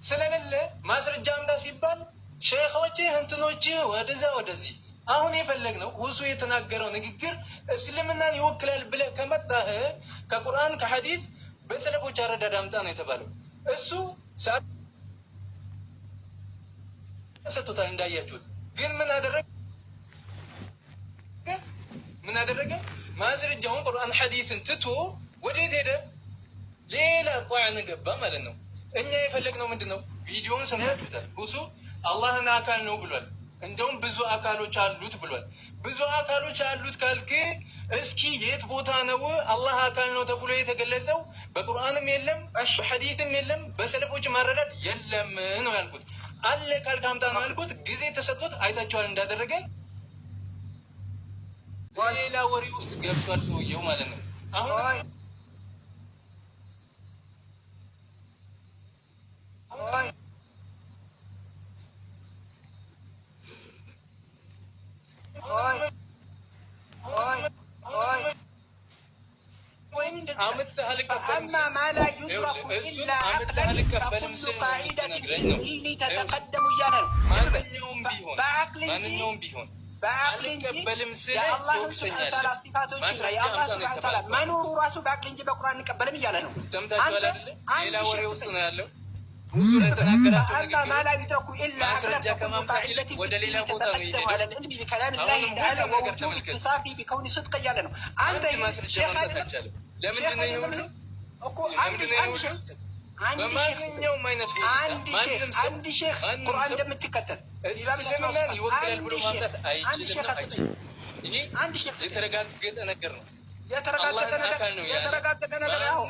Speaker 3: ስለሌለ ማስረጃ አምጣ ሲባል ሼኾች እንትኖች ወደዛ ወደዚህ። አሁን የፈለግነው ሁሱ የተናገረው ንግግር እስልምናን ይወክላል ብለህ ከመጣህ ከቁርአን ከሐዲስ በሰለፎች አረዳድ አምጣ ነው የተባለው። እሱ ሰዓት ሰጥቶታል እንዳያችሁት። ግን ምን አደረገ? ማስረጃውን ቁርአን ሐዲስን ትቶ ወዴት ሄደ? ሌላ ጧዕን ገባ ማለት ነው። እኛ የፈለግነው ምንድን ነው? ቪዲዮውን ሰምታችሁታል። ሁሱ አላህን አካል ነው ብሏል። እንደውም ብዙ አካሎች አሉት ብሏል። ብዙ አካሎች አሉት ካልክ እስኪ የት ቦታ ነው አላህ አካል ነው ተብሎ የተገለጸው? በቁርአንም የለም፣ በሐዲስም የለም፣ በሰለፎች ማረዳድ የለም ነው ያልኩት። አለ ካልክ አምጣ ነው ያልኩት። ጊዜ ተሰጥቶት አይታችኋል እንዳደረገ። ሌላ ወሬ ውስጥ ገብቷል ሰውየው ማለት ነው። አሁን ማንኛውም ቢሆን አልቀበልም ስለ
Speaker 1: መኖሩ ራሱ በአቅል እንጂ በቁርአን እንቀበልም እያለ ነው።
Speaker 3: ሰምታችኋል አይደለ? ሌላ ወሬ ውስጥ ነው ያለው። ብዙ ለተናገራቸው ማስረጃ ከማምጣት ይልቅ ወደ ሌላ ቦታ ነው ይሄዳል። አንተ ማስረጃ ማምጣት አልቻለም። ለምንድን ነው ይሁን በማንኛውም አይነት
Speaker 1: አንድ ሼክ ቁርአን እንደምትከተል
Speaker 3: እስልምናን ይወክላል ብሎ ማምጣት አይችልም። ይሄ የተረጋገጠ ነገር ነው።
Speaker 1: የተረጋገጠ ነገር ያው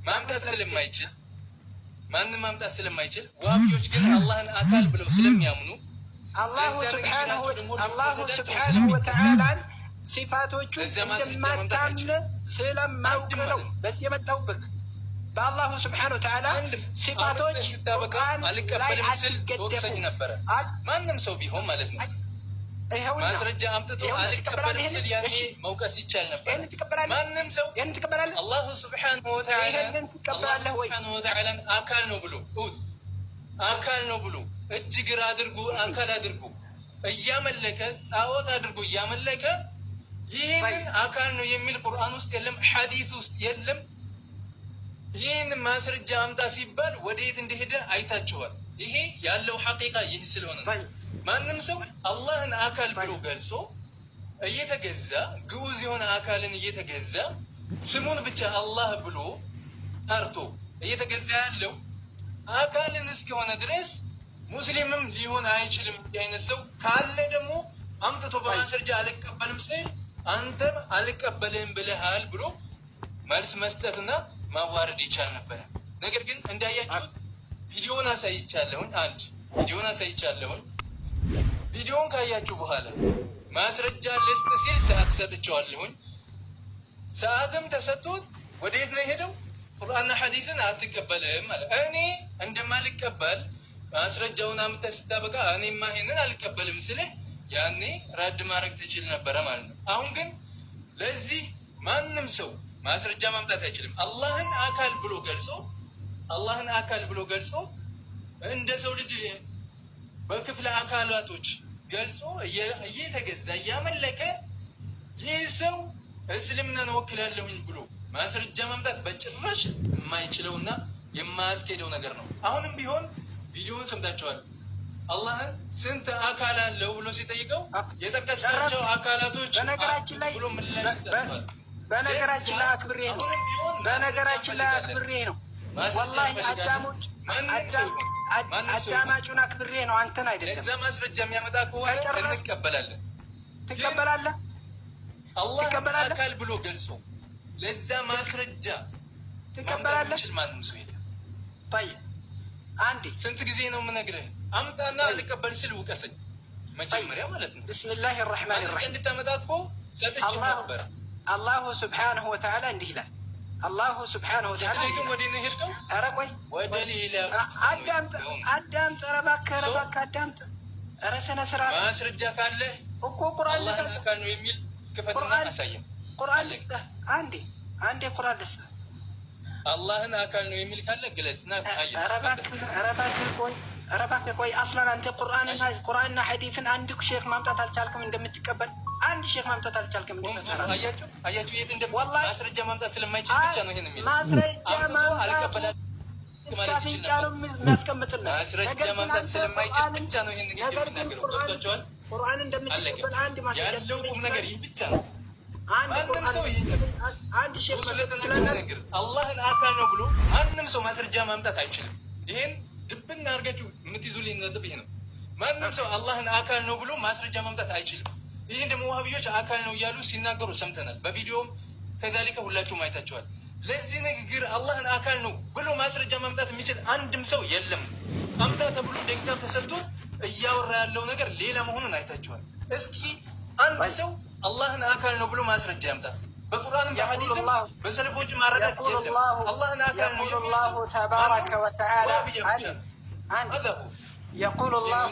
Speaker 3: ማምጣት ስለማይችል ማንም ማምጣት ስለማይችል ዋሃቢዎች ግን አላህን አካል ብለው ስለሚያምኑ
Speaker 1: አላሁ ሱብሓነሁ ወተዓላን ሲፋቶቹ እንደማታምን ስለማውቅ ነው በዚህ የመጣሁበት። በአላሁ ስብሓነሁ ወተዓላ ሲፋቶች
Speaker 3: አልቀበልም ስል ወቅሰኝ ነበረ። ማንም ሰው ቢሆን ማለት ነው ማስረጃ አምጥቶ አልቀበልም ስል ያኔ መውቀስ ይቻል ነበር። ማንም ሰው አላሁ ስብሓነሁ ወተዓላን አካል ነው ብሎ እጅ ግር አድርጎ አካል አድርጎ እያመለከ ጣዖት አድርጎ እያመለከ ይህንን አካል ነው የሚል ቁርአን ውስጥ የለም፣ ሐዲስ ውስጥ የለም። ይህን ማስረጃ አምጣ ሲባል ወደየት እንደሄደ አይታችኋል። ይሄ ያለው ሐቂቃ ይህ ስለሆነ ነው። ማንም ሰው አላህን አካል ብሎ ገልጾ እየተገዛ ግዑዝ የሆነ አካልን እየተገዛ ስሙን ብቻ አላህ ብሎ ጠርቶ እየተገዛ ያለው አካልን እስከሆነ ድረስ ሙስሊምም ሊሆን አይችልም። እንዲህ አይነት ሰው ካለ ደግሞ አምጥቶ በማስረጃ አልቀበልም ሲል አንተም አልቀበልም ብለሃል ብሎ መልስ መስጠትና ማዋረድ ይቻል ነበረ። ነገር ግን እንዳያችሁት ቪዲዮን አሳይቻለሁኝ። ቪዲዮን ካያችሁ በኋላ ማስረጃ ልስጥ ሲል ሰዓት ሰጥቼዋለሁኝ። ሰዓትም ተሰጥቶት ወዴት ነው የሄደው? ቁርአንና ሐዲስን አትቀበልም ማለት እኔ እንደማልቀበል ማስረጃውን አምጥተህ ስታበቃ እኔማ ይሄንን አልቀበልም ስልህ ያኔ ራድ ማድረግ ትችል ነበረ ማለት ነው። አሁን ግን ለዚህ ማንም ሰው ማስረጃ ማምጣት አይችልም። አላህን አካል ብሎ ገልጾ እንደ ሰው ልጅ በክፍለ አካላቶች ገልጾ እየተገዛ እያመለከ ይህ ሰው እስልምናን ወክላለሁኝ ብሎ ማስረጃ ማምጣት በጭራሽ የማይችለውና የማያስኬደው ነገር ነው። አሁንም ቢሆን ቪዲዮውን ሰምታችኋል። አላህን ስንት አካል አለው ብሎ ሲጠይቀው የጠቀስናቸው አካላቶች ብሎ ምላሽ ሰጥቷል።
Speaker 1: በነገራችን ላይ አክብሬ ነው ወላሂ አዳማጩን አክብሬ ነው አንተን አይደለም።
Speaker 3: ለዛ ማስረጃ የሚያመጣ ከሆነ እንቀበላለን።
Speaker 1: ትቀበላለህ?
Speaker 3: አላህ አካል ብሎ ገልጾ ለዛ ማስረጃ ትቀበላለህ? ማንም ሰው የለም።
Speaker 1: አንዴ
Speaker 3: ስንት ጊዜ ነው የምነግርህ? አምጣና ልቀበል ስል ውቀሰኝ መጀመሪያ ማለት ነው።
Speaker 1: ብስሚላሂ ረሕማን ረሒም
Speaker 3: እንድታመጣ እኮ ሰጥቼ ነበረ።
Speaker 1: አላሁ ስብሓነሁ ወተዓላ እንዲህ ይላል። አላሁ ሱብሓነሁ ወተዓላ ኧረ ቆይ አዳምጥ፣ ኧረ እባክህ አዳምጥ። ኧረ ስነ ስርዓት
Speaker 3: ማስረጃ ካለ
Speaker 1: እኮ ቁርአን
Speaker 3: አካል ነው የሚል ክፈትና አሳየን።
Speaker 1: ቁርአን ልስጥህ አንዴ ቁርአን
Speaker 3: አላህን አካል ነው የሚል ካለ ግለጽና አየን።
Speaker 1: ኧረ እባክህ ቆይ አስላን አንተ ቁርአንና ሐዲስን አንድ ሼክ ማምጣት አልቻልክም እንደምትቀበል አንድ ሼክ ማምጣት አልቻልክም እንደምትሰራ
Speaker 3: አያችሁ የት ማስረጃ ማምጣት ስለማይችል ብቻ ነው ይሄን የሚል
Speaker 1: ማስረጃ ማምጣት እስካፍንጫ ነው የሚያስቀምጥልን
Speaker 3: ማስረጃ ማምጣት ስለማይችል ብቻ ነው ይሄን የሚናገረው። ገብቷችኋል?
Speaker 1: ቁርአን እንደምትቀበል አንድ ማስረጃ
Speaker 3: ያለው ቁም ነገር ይህ ብቻ ነው። ማንም ሰው
Speaker 1: አንድ ሼክ
Speaker 3: ነገር አላህን አካል ነው ብሎ ማንም ሰው ማስረጃ ማምጣት አይችልም። ይሄን ድብና አድርጋችሁ የምትይዙልኝ ነጥብ ይሄ ነው። ማንም ሰው አላህን አካል ነው ብሎ ማስረጃ ማምጣት አይችልም። ይህን ደግሞ ዋሃብዮች አካል ነው እያሉ ሲናገሩ ሰምተናል። በቪዲዮም ከዛሊከ ሁላችሁም አይታችኋል። ለዚህ ንግግር አላህን አካል ነው ብሎ ማስረጃ ማምጣት የሚችል አንድም ሰው የለም። አምጣ ተብሎ ደቂቃ ተሰጥቶት እያወራ ያለው ነገር ሌላ መሆኑን አይታችኋል። እስኪ አንድ ሰው አላህን አካል ነው ብሎ ማስረጃ ያምጣ። በቁርአንም በሐዲስም በሰለፎችም ማረዳት የለም። አላህን አካል ነው የሚል ሰው ተባረከ ወተዓላ
Speaker 1: يقول الله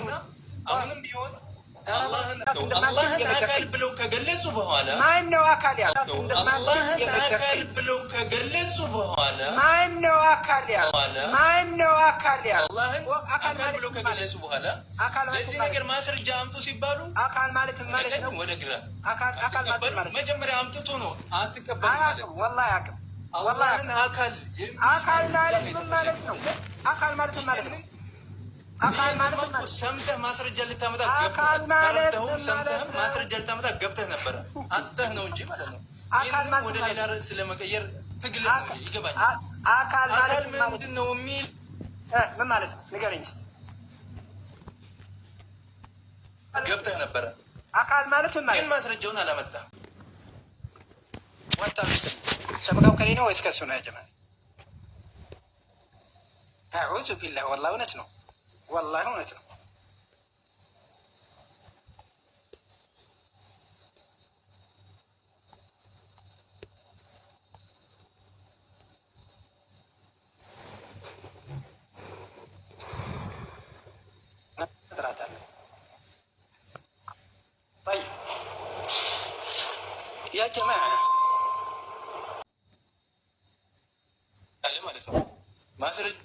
Speaker 3: አሁንም ቢሆን አላህን አካል ብለው ከገለጹ በኋላ
Speaker 1: ማን ነው አካል ያ
Speaker 3: አላህን አካል ብለው ከገለጹ በኋላ
Speaker 1: ማን ነው አካል ያ
Speaker 3: አላህን አካል ብለው ከገለጹ በኋላ ለዚህ ነገር ማስረጃ አምጡ ሲባሉ
Speaker 1: አካል ማለት ነው
Speaker 3: ወደ ግራ
Speaker 1: አካል ማለት
Speaker 3: መጀመሪያ አምጥቶ ነው አትቀበል ማለት
Speaker 1: ወላሂ አቅም
Speaker 3: አላህን አካል
Speaker 1: ማለት ምን ማለት ነው? አካል ማለት ምን ማለት ነው? አካል ማለት
Speaker 3: ሰምተህ ማስረጃ ልታመጣ ሰምተህም ማስረጃ ልታመጣ ገብተህ ነበረ አጥተህ ነው እንጂ ማለት ነው። ይህንም ወደ ሌላ ርዕስ ለመቀየር ትግል ይገባኛል።
Speaker 1: አካል ማለት
Speaker 3: ምንድን ነው የሚል
Speaker 1: ምን ማለት ነው? ንገረኝ እስኪ።
Speaker 3: ገብተህ ነበረ
Speaker 1: አካል ማለት ምን ማለት
Speaker 3: ግን ማስረጃውን አላመጣህም።
Speaker 1: ወጣ ምስል ሰበካው ከኔ ነው ወይስ ከሱ ነው? ያጀማ አዑዙ ቢላህ ወላሂ እውነት ነው። ወላሂ እውነት ነው። طيب يا جماعة
Speaker 3: ማለት ነው ማስረጃ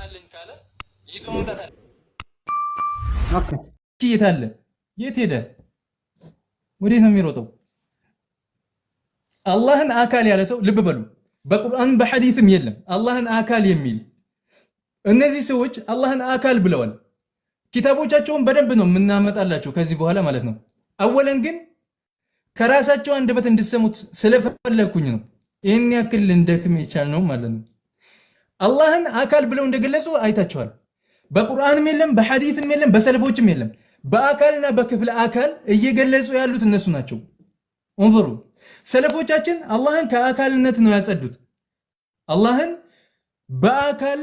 Speaker 3: አለኝ ካለ ይዞ መምጣት አለ።
Speaker 1: ኦኬ
Speaker 3: የት አለ? የት ሄደ? ወዴት ነው የሚሮጠው? አላህን አካል ያለ ሰው ልብ በሉ፣ በቁርአን በሐዲስም የለም አላህን አካል የሚል። እነዚህ ሰዎች አላህን አካል ብለዋል። ኪታቦቻቸውን በደንብ ነው የምናመጣላቸው ከዚህ በኋላ ማለት ነው። አወለን ግን ከራሳቸው አንደበት እንድሰሙት ስለፈለኩኝ ነው ይህን ያክል እንደክም የቻል ነው ማለት ነው። አላህን አካል ብለው እንደገለጹ አይታቸዋል። በቁርአንም የለም በሐዲስም የለም በሰለፎችም የለም። በአካልና በክፍለ አካል እየገለጹ ያሉት እነሱ ናቸው። እንፈሩ ሰለፎቻችን አላህን ከአካልነት ነው ያጸዱት። አላህን በአካል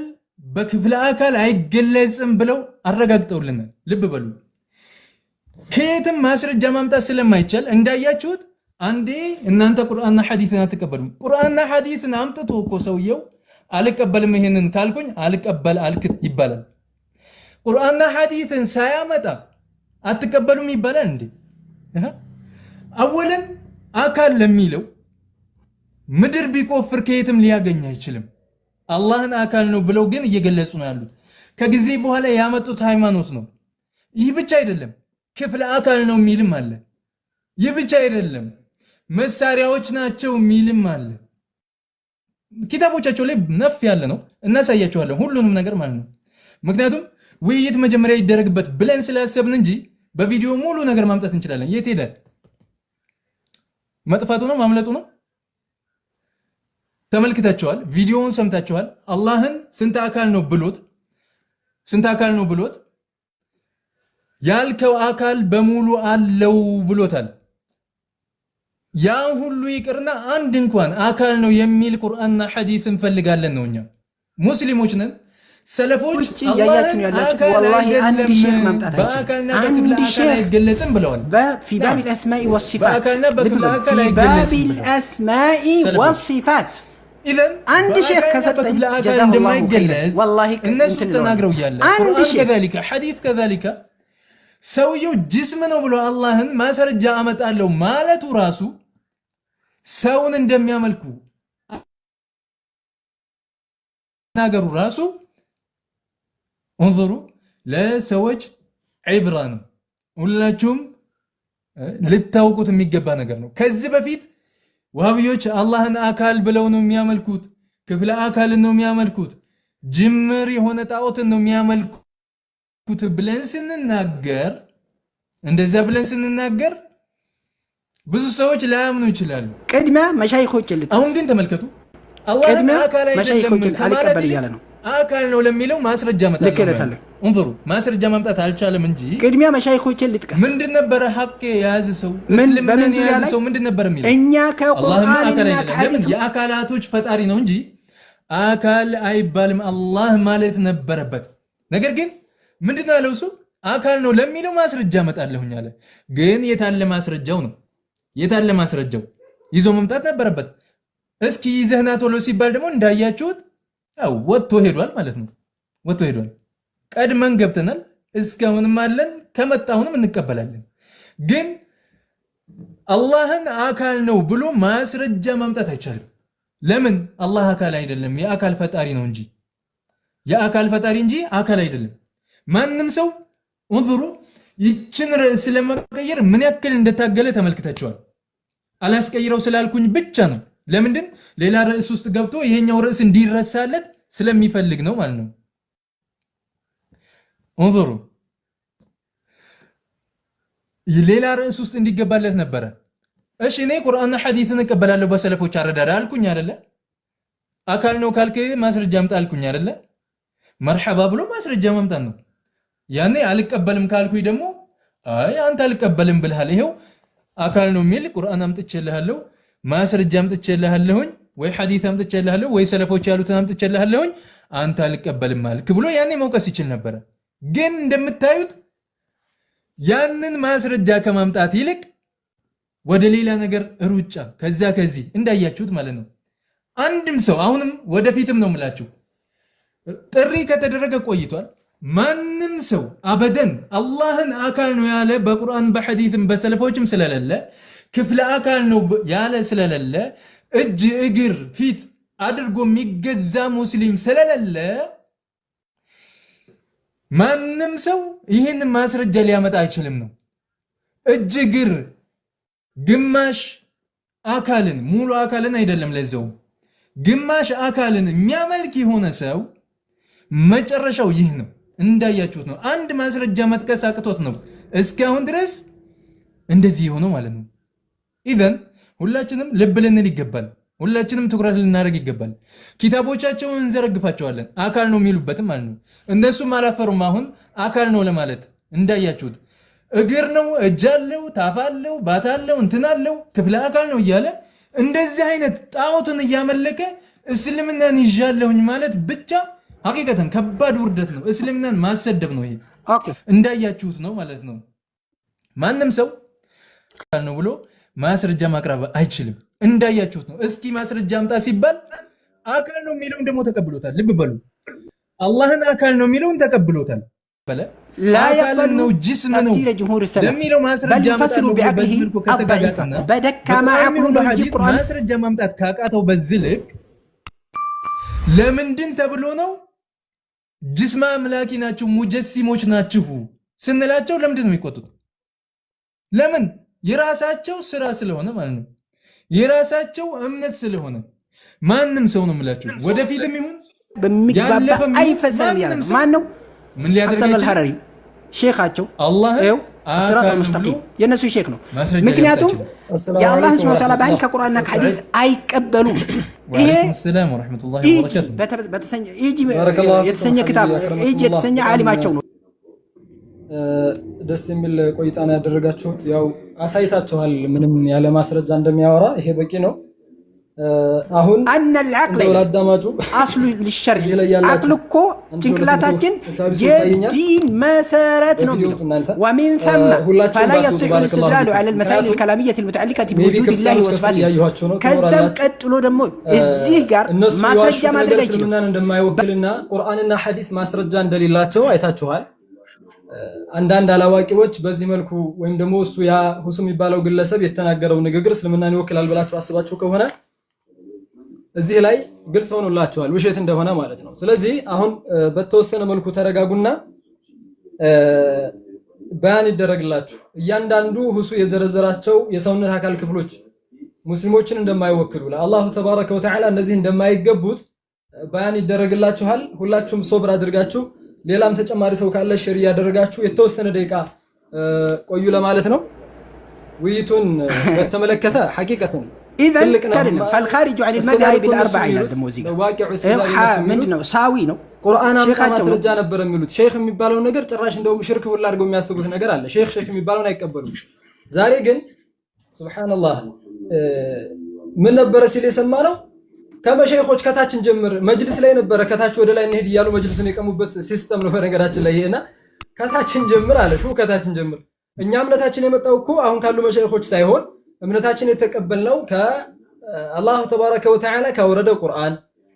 Speaker 3: በክፍለ አካል አይገለጽም ብለው አረጋግጠውልናል። ልብ በሉ። ከየትም ማስረጃ ማምጣት ስለማይቻል እንዳያችሁት አንዴ እናንተ ቁርአንና ሐዲስን አትቀበሉም። ቁርአንና ሐዲስን አምጥቶ እኮ ሰውየው አልቀበልም ይሄንን ካልኩኝ አልቀበል አልክት ይባላል። ቁርአንና ሐዲስን ሳያመጣ አትቀበሉም ይባላል እንዴ? አወለን አካል ለሚለው ምድር ቢቆፍር ከየትም ሊያገኝ አይችልም። አላህን አካል ነው ብለው ግን እየገለጹ ነው ያሉት። ከጊዜ በኋላ ያመጡት ሃይማኖት ነው። ይህ ብቻ አይደለም፣ ክፍለ አካል ነው የሚልም አለ። ይህ ብቻ አይደለም፣ መሳሪያዎች ናቸው የሚልም አለ። ኪታቦቻቸው ላይ ነፍ ያለ ነው፣ እናሳያቸዋለን ሁሉንም ነገር ማለት ነው። ምክንያቱም ውይይት መጀመሪያ ይደረግበት ብለን ስላሰብን እንጂ በቪዲዮ ሙሉ ነገር ማምጣት እንችላለን። የት ሄደ? መጥፋቱ ነው ማምለጡ ነው? ተመልክታቸዋል፣ ቪዲዮውን ሰምታቸዋል። አላህን ስንት አካል ነው ብሎት ያልከው አካል በሙሉ አለው ብሎታል። ያ ሁሉ ይቅርና አንድ እንኳን አካል ነው የሚል ቁርአንና ሐዲስ እንፈልጋለን ነው። እኛ ሙስሊሞች ነን። ሰለፎች
Speaker 1: ያያችሁን ያላችሁ ወላሂ አንድ ሼክ ማምጣት
Speaker 3: በአካልና በክፍለ አካል አይገለጽም ብለዋል።
Speaker 1: في باب الاسماء والصفات
Speaker 3: በአካልና በክፍለ አካል
Speaker 1: في باب
Speaker 3: አይገለጽም
Speaker 1: الاسماء والصفات
Speaker 3: ኢዘን
Speaker 1: አንድ ሼክ ከሰጠኝ
Speaker 3: እንደማይገለጽ እነሱ ተናግረው እያለ ቁርአን ከዛሊከ ሐዲስ ከዛሊከ ሰውየው ጅስም ነው ብሎ አላህን ማስረጃ አመጣለሁ ማለቱ ራሱ ሰውን እንደሚያመልኩ ናገሩ ራሱ እንظሩ ለሰዎች ዒብራ ነው። ሁላችሁም ልታውቁት የሚገባ ነገር ነው። ከዚህ በፊት ዋሃብዮች አላህን አካል ብለው ነው የሚያመልኩት፣ ክፍለ አካልን ነው የሚያመልኩት፣ ጅምር የሆነ ጣዖትን ነው የሚያመልኩት ብለን ስንናገር እንደዛ ብለን ስንናገር ብዙ ሰዎች ላያምኑ ይችላሉ።
Speaker 1: ቅድሚያ መሻይኾችን ልትስ
Speaker 3: አሁን ግን ተመልከቱ አላህን አካል አይደለም
Speaker 1: አልቀበል እያለ ነው።
Speaker 3: አካል ነው ለሚለው ማስረጃ መጣለሁ። እንظሩ ማስረጃ ማምጣት አልቻለም እንጂ
Speaker 1: ቅድሚያ መሻይኾችን ልጥቀስ።
Speaker 3: ምንድን ነበር ሐቅ የያዘ ሰው እስልምናን የያዘ ሰው ምንድን ነበር የሚለው?
Speaker 1: እኛ ከቁርአንና
Speaker 3: ከሐዲስ የአካላቶች ፈጣሪ ነው እንጂ አካል አይባልም አላህ ማለት ነበረበት። ነገር ግን ምንድን ነው ያለው? ሰው አካል ነው ለሚለው ማስረጃ መጣለሁኝ አለ። ግን የታለ ማስረጃው ነው? የታለ ማስረጃው? ይዞ መምጣት ነበረበት። እስኪ ይዘህና ቶሎ ሲባል ደግሞ እንዳያችሁት ወጥቶ ሄዷል ማለት ነው። ወጥቶ ሄዷል። ቀድመን ገብተናል፣ እስካሁንም አለን፣ ከመጣሁንም እንቀበላለን። ግን አላህን አካል ነው ብሎ ማስረጃ ማምጣት አይቻልም። ለምን? አላህ አካል አይደለም፣ የአካል ፈጣሪ ነው እንጂ የአካል ፈጣሪ እንጂ አካል አይደለም። ማንም ሰው እንظሩ ይችን ርዕስ ለመቀየር ምን ያክል እንደታገለ ተመልክታችኋል። አላስቀይረው ስላልኩኝ ብቻ ነው። ለምንድን ሌላ ርዕስ ውስጥ ገብቶ ይሄኛው ርዕስ እንዲረሳለት ስለሚፈልግ ነው ማለት ነው። እንظሩ ሌላ ርዕስ ውስጥ እንዲገባለት ነበረ። እሺ እኔ ቁርአንና ሐዲስን እቀበላለሁ በሰለፎች አረዳዳ አልኩኝ አይደለ? አካል ነው ካልክ ማስረጃ አምጣ አልኩኝ አይደለ? መርሐባ ብሎ ማስረጃ ማምጣት ነው። ያኔ አልቀበልም ካልኩኝ ደግሞ አይ አንተ አልቀበልም ብለሃል፣ ይሄው አካል ነው የሚል ቁርአን አምጥቼልሃለሁ፣ ማስረጃ አምጥቼልሃለሁኝ፣ ወይ ሐዲስ አምጥቼልሃለሁ፣ ወይ ሰለፎች ያሉትን አምጥቼልሃለሁኝ፣ አንተ አልቀበልም ማልክ ብሎ ያኔ መውቀስ ይችል ነበረ። ግን እንደምታዩት ያንን ማስረጃ ከማምጣት ይልቅ ወደ ሌላ ነገር ሩጫ ከዛ ከዚህ እንዳያችሁት ማለት ነው። አንድም ሰው አሁንም ወደፊትም ነው የምላችሁ ጥሪ ከተደረገ ቆይቷል። ማንም ሰው አበደን አላህን አካል ነው ያለ በቁርአን በሐዲስም በሰለፎችም ስለሌለ ክፍለ አካል ነው ያለ ስለሌለ እጅ እግር ፊት አድርጎ የሚገዛ ሙስሊም ስለሌለ ማንም ሰው ይህን ማስረጃ ሊያመጣ አይችልም ነው። እጅ እግር ግማሽ አካልን ሙሉ አካልን አይደለም ለዛው ግማሽ አካልን የሚያመልክ የሆነ ሰው መጨረሻው ይህ ነው። እንዳያችሁት ነው። አንድ ማስረጃ መጥቀስ አቅቶት ነው እስካሁን ድረስ እንደዚህ ሆኖ ማለት ነው። ኢዘን ሁላችንም ልብ ልንል ይገባል። ሁላችንም ትኩረት ልናደርግ ይገባል። ኪታቦቻቸውን እንዘረግፋቸዋለን አካል ነው የሚሉበትም ማለት ነው። እነሱም አላፈሩም አሁን አካል ነው ለማለት። እንዳያችሁት እግር ነው፣ እጅ አለው፣ ታፍ አለው፣ ባት አለው፣ እንትን አለው፣ ክፍለ አካል ነው እያለ እንደዚህ አይነት ጣዖትን እያመለከ እስልምናን ይዣለሁኝ ማለት ብቻ ሐቂቀተን ከባድ ውርደት ነው። እስልምናን ማሰደብ ነው። ይሄ እንዳያችሁት ነው ማለት ነው። ማንም ሰው አካል ነው ብሎ ማስረጃ ማቅረብ አይችልም። እንዳያችሁት ነው። እስኪ ማስረጃ አምጣ ሲባል አካል ነው የሚለውን ደግሞ ተቀብሎታል። ልብ በሉ። አላህን አካል ነው የሚለውን ተቀብሎታል። አካል ነው ጅስም ነው ለሚለው ማስረጃ ማስረጃ ማምጣት ካቃተው በዚህ ልክ ለምንድን ተብሎ ነው ጅስማ አምላኪ ናችሁ ሙጀሲሞች ናችሁ ስንላቸው ለምንድን ነው የሚቆጡት? ለምን? የራሳቸው ስራ ስለሆነ ማለት ነው። የራሳቸው እምነት ስለሆነ ማንም ሰው ነው የምላችሁ ወደፊትም ይሁን
Speaker 1: በሚግባባ አይፈዛም ያለ ማን ነው?
Speaker 3: ምን ሊያደርግ ይችላል?
Speaker 1: ሼኻቸው
Speaker 3: አላህ
Speaker 1: ሲራጥ ሙስተቂም የነሱ ሼክ ነው። ምክንያቱም የአላህን ሱብሓነሁ ወተዓላ ባህሪ ከቁርአንና ከሐዲስ አይቀበሉም። ይሄ
Speaker 3: ሰላም ወራህመቱላሂ ወበረካቱ
Speaker 1: በተሰኘ የተሰኘ ክታብ የተሰኘ ዓሊማቸው ነው።
Speaker 5: ደስ የሚል ቆይታ ነው ያደረጋችሁት። ያው አሳይታችኋል ምንም ያለ ማስረጃ እንደሚያወራ ይሄ በቂ ነው። አሁን
Speaker 1: أن العقل أصل للشرع عقل كو تنكلاتاችን የዲን መሰረት ነው ومن ثم فلا يصح الاستدلال على المسائل الكلامية المتعلقة بوجود الله وصفاته ከዛም ቀጥሎ ደግሞ እዚህ ጋር ማስረጃ ማድረግ አይችልም
Speaker 5: እንደማይወክልና ቁርአንና ሐዲስ ማስረጃ እንደሌላቸው አይታችኋል አንዳንድ አላዋቂዎች በዚህ መልኩ ወይም ደግሞ እሱ ያ ሁሱ የሚባለው ግለሰብ የተናገረው ንግግር እስልምናን ይወክላል ብላችሁ አስባችሁ ከሆነ እዚህ ላይ ግልጽ ሆኖላችኋል ውሸት እንደሆነ ማለት ነው ስለዚህ አሁን በተወሰነ መልኩ ተረጋጉና ባያን ይደረግላችሁ እያንዳንዱ ሁሱ የዘረዘራቸው የሰውነት አካል ክፍሎች ሙስሊሞችን እንደማይወክሉ ለአላሁ ተባረከ ወተዓላ እነዚህ እንደማይገቡት ባያን ይደረግላችኋል ሁላችሁም ሶብር አድርጋችሁ ሌላም ተጨማሪ ሰው ካለ ሼር ያደረጋችሁ የተወሰነ ደቂቃ ቆዩ ለማለት ነው ውይይቱን በተመለከተ ሐቂቀተን
Speaker 1: إذا كلمة فالخارج عن المذاهب الأربعة إلى الموزيك ምንድነው ሳዊ ነው
Speaker 5: ቁርአን አምጣ ማስረጃ ነበር የሚሉት ሼክ የሚባለው ነገር ጭራሽ እንደውም ሽርክ ሁሉ አድርገው የሚያስቡት ነገር አለ ሼክ የሚባለውን አይቀበሉም ዛሬ ግን ሱብሃንአላህ ምን ነበር ሲል የሰማነው ከመሸይኾች ከታችን ጀምር መጅልስ ላይ ነበር ከታች ወደ ላይ እንሄድ ይያሉ መጅልሱን የቀሙበት ሲስተም ነው ነገራችን ላይ ይሄና ከታችን ጀምር አለ ሹ ከታችን ጀምር እኛ እምነታችን የመጣው እኮ አሁን ካሉ መሸይኾች ሳይሆን እምነታችን የተቀበልነው ከአላሁ ተባረከ ወተዓላ ካወረደው ቁርአን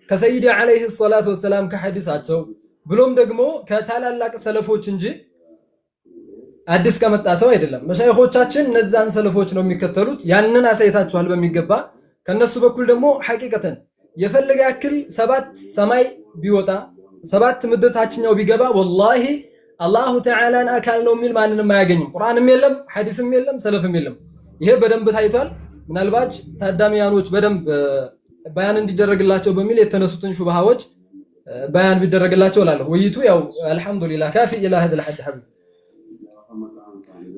Speaker 5: ከሰይዲ አለይሂ ሰላቱ ወሰለም ከሐዲሳቸው ብሎም ደግሞ ከታላላቅ ሰለፎች እንጂ አዲስ ከመጣ ሰው አይደለም መሸይኾቻችን እነዛን ሰለፎች ነው የሚከተሉት ያንን አሳይታችኋል በሚገባ ከነሱ በኩል ደግሞ ሐቂቀተን የፈለገ ያክል 7 ሰማይ ቢወጣ 7 ምድር ታችኛው ቢገባ ወላሂ አላሁ ተዓላን አካል ነው የሚል ማንንም አያገኝም ቁርአንም የለም ሐዲስም የለም ሰለፍም የለም ይሄ በደንብ ታይቷል ምናልባት ታዳሚያኖች በደንብ ባያን እንዲደረግላቸው በሚል የተነሱትን ሹብሃዎች ባያን ቢደረግላቸው ላለው ወይቱ ያው አልহামዱሊላህ ካፊ ኢላ هذا الحد حبيب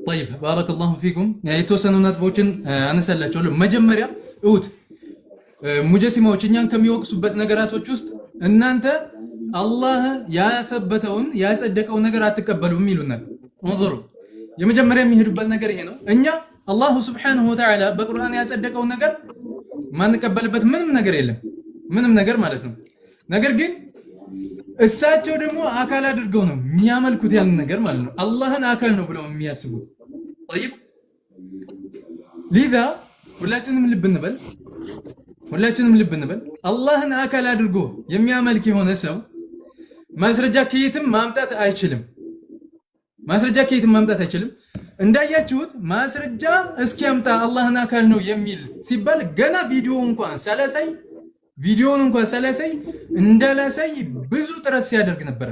Speaker 3: طيب بارك الله فيكم የተወሰኑ ነጥቦችን አነሳላችኋለሁ መጀመሪያ እውት ሙጀሲማዎች እኛን ከሚወቅሱበት ነገራቶች ውስጥ እናንተ አላህ ያፈበተውን ያጸደቀውን ነገር አትቀበሉም ይሉናል እንظሩ የመጀመሪያ የሚሄዱበት ነገር ይሄ ነው እኛ አላህ Subhanahu Wa Ta'ala በቁርአን ያጸደቀው ነገር ማንቀበልበት ምንም ነገር የለም ምንም ነገር ማለት ነው ነገር ግን እሳቸው ደግሞ አካል አድርገው ነው የሚያመልኩት ያን ነገር ማለት ነው አላህን አካል ነው ብለው የሚያስቡት طيب لذا ሁላችንም ልብ እንበል አላህን አካል አድርጎ የሚያመልክ የሆነ ሰው ማስረጃ ከየትም ማምጣት አይችልም እንዳያችሁት ማስረጃ እስኪያምጣ አላህን አካል ነው የሚል ሲባል ገና ቪዲዮውን እንኳን ሳላሳይ እንዳላሳይ ብዙ ጥረት ሲያደርግ ነበር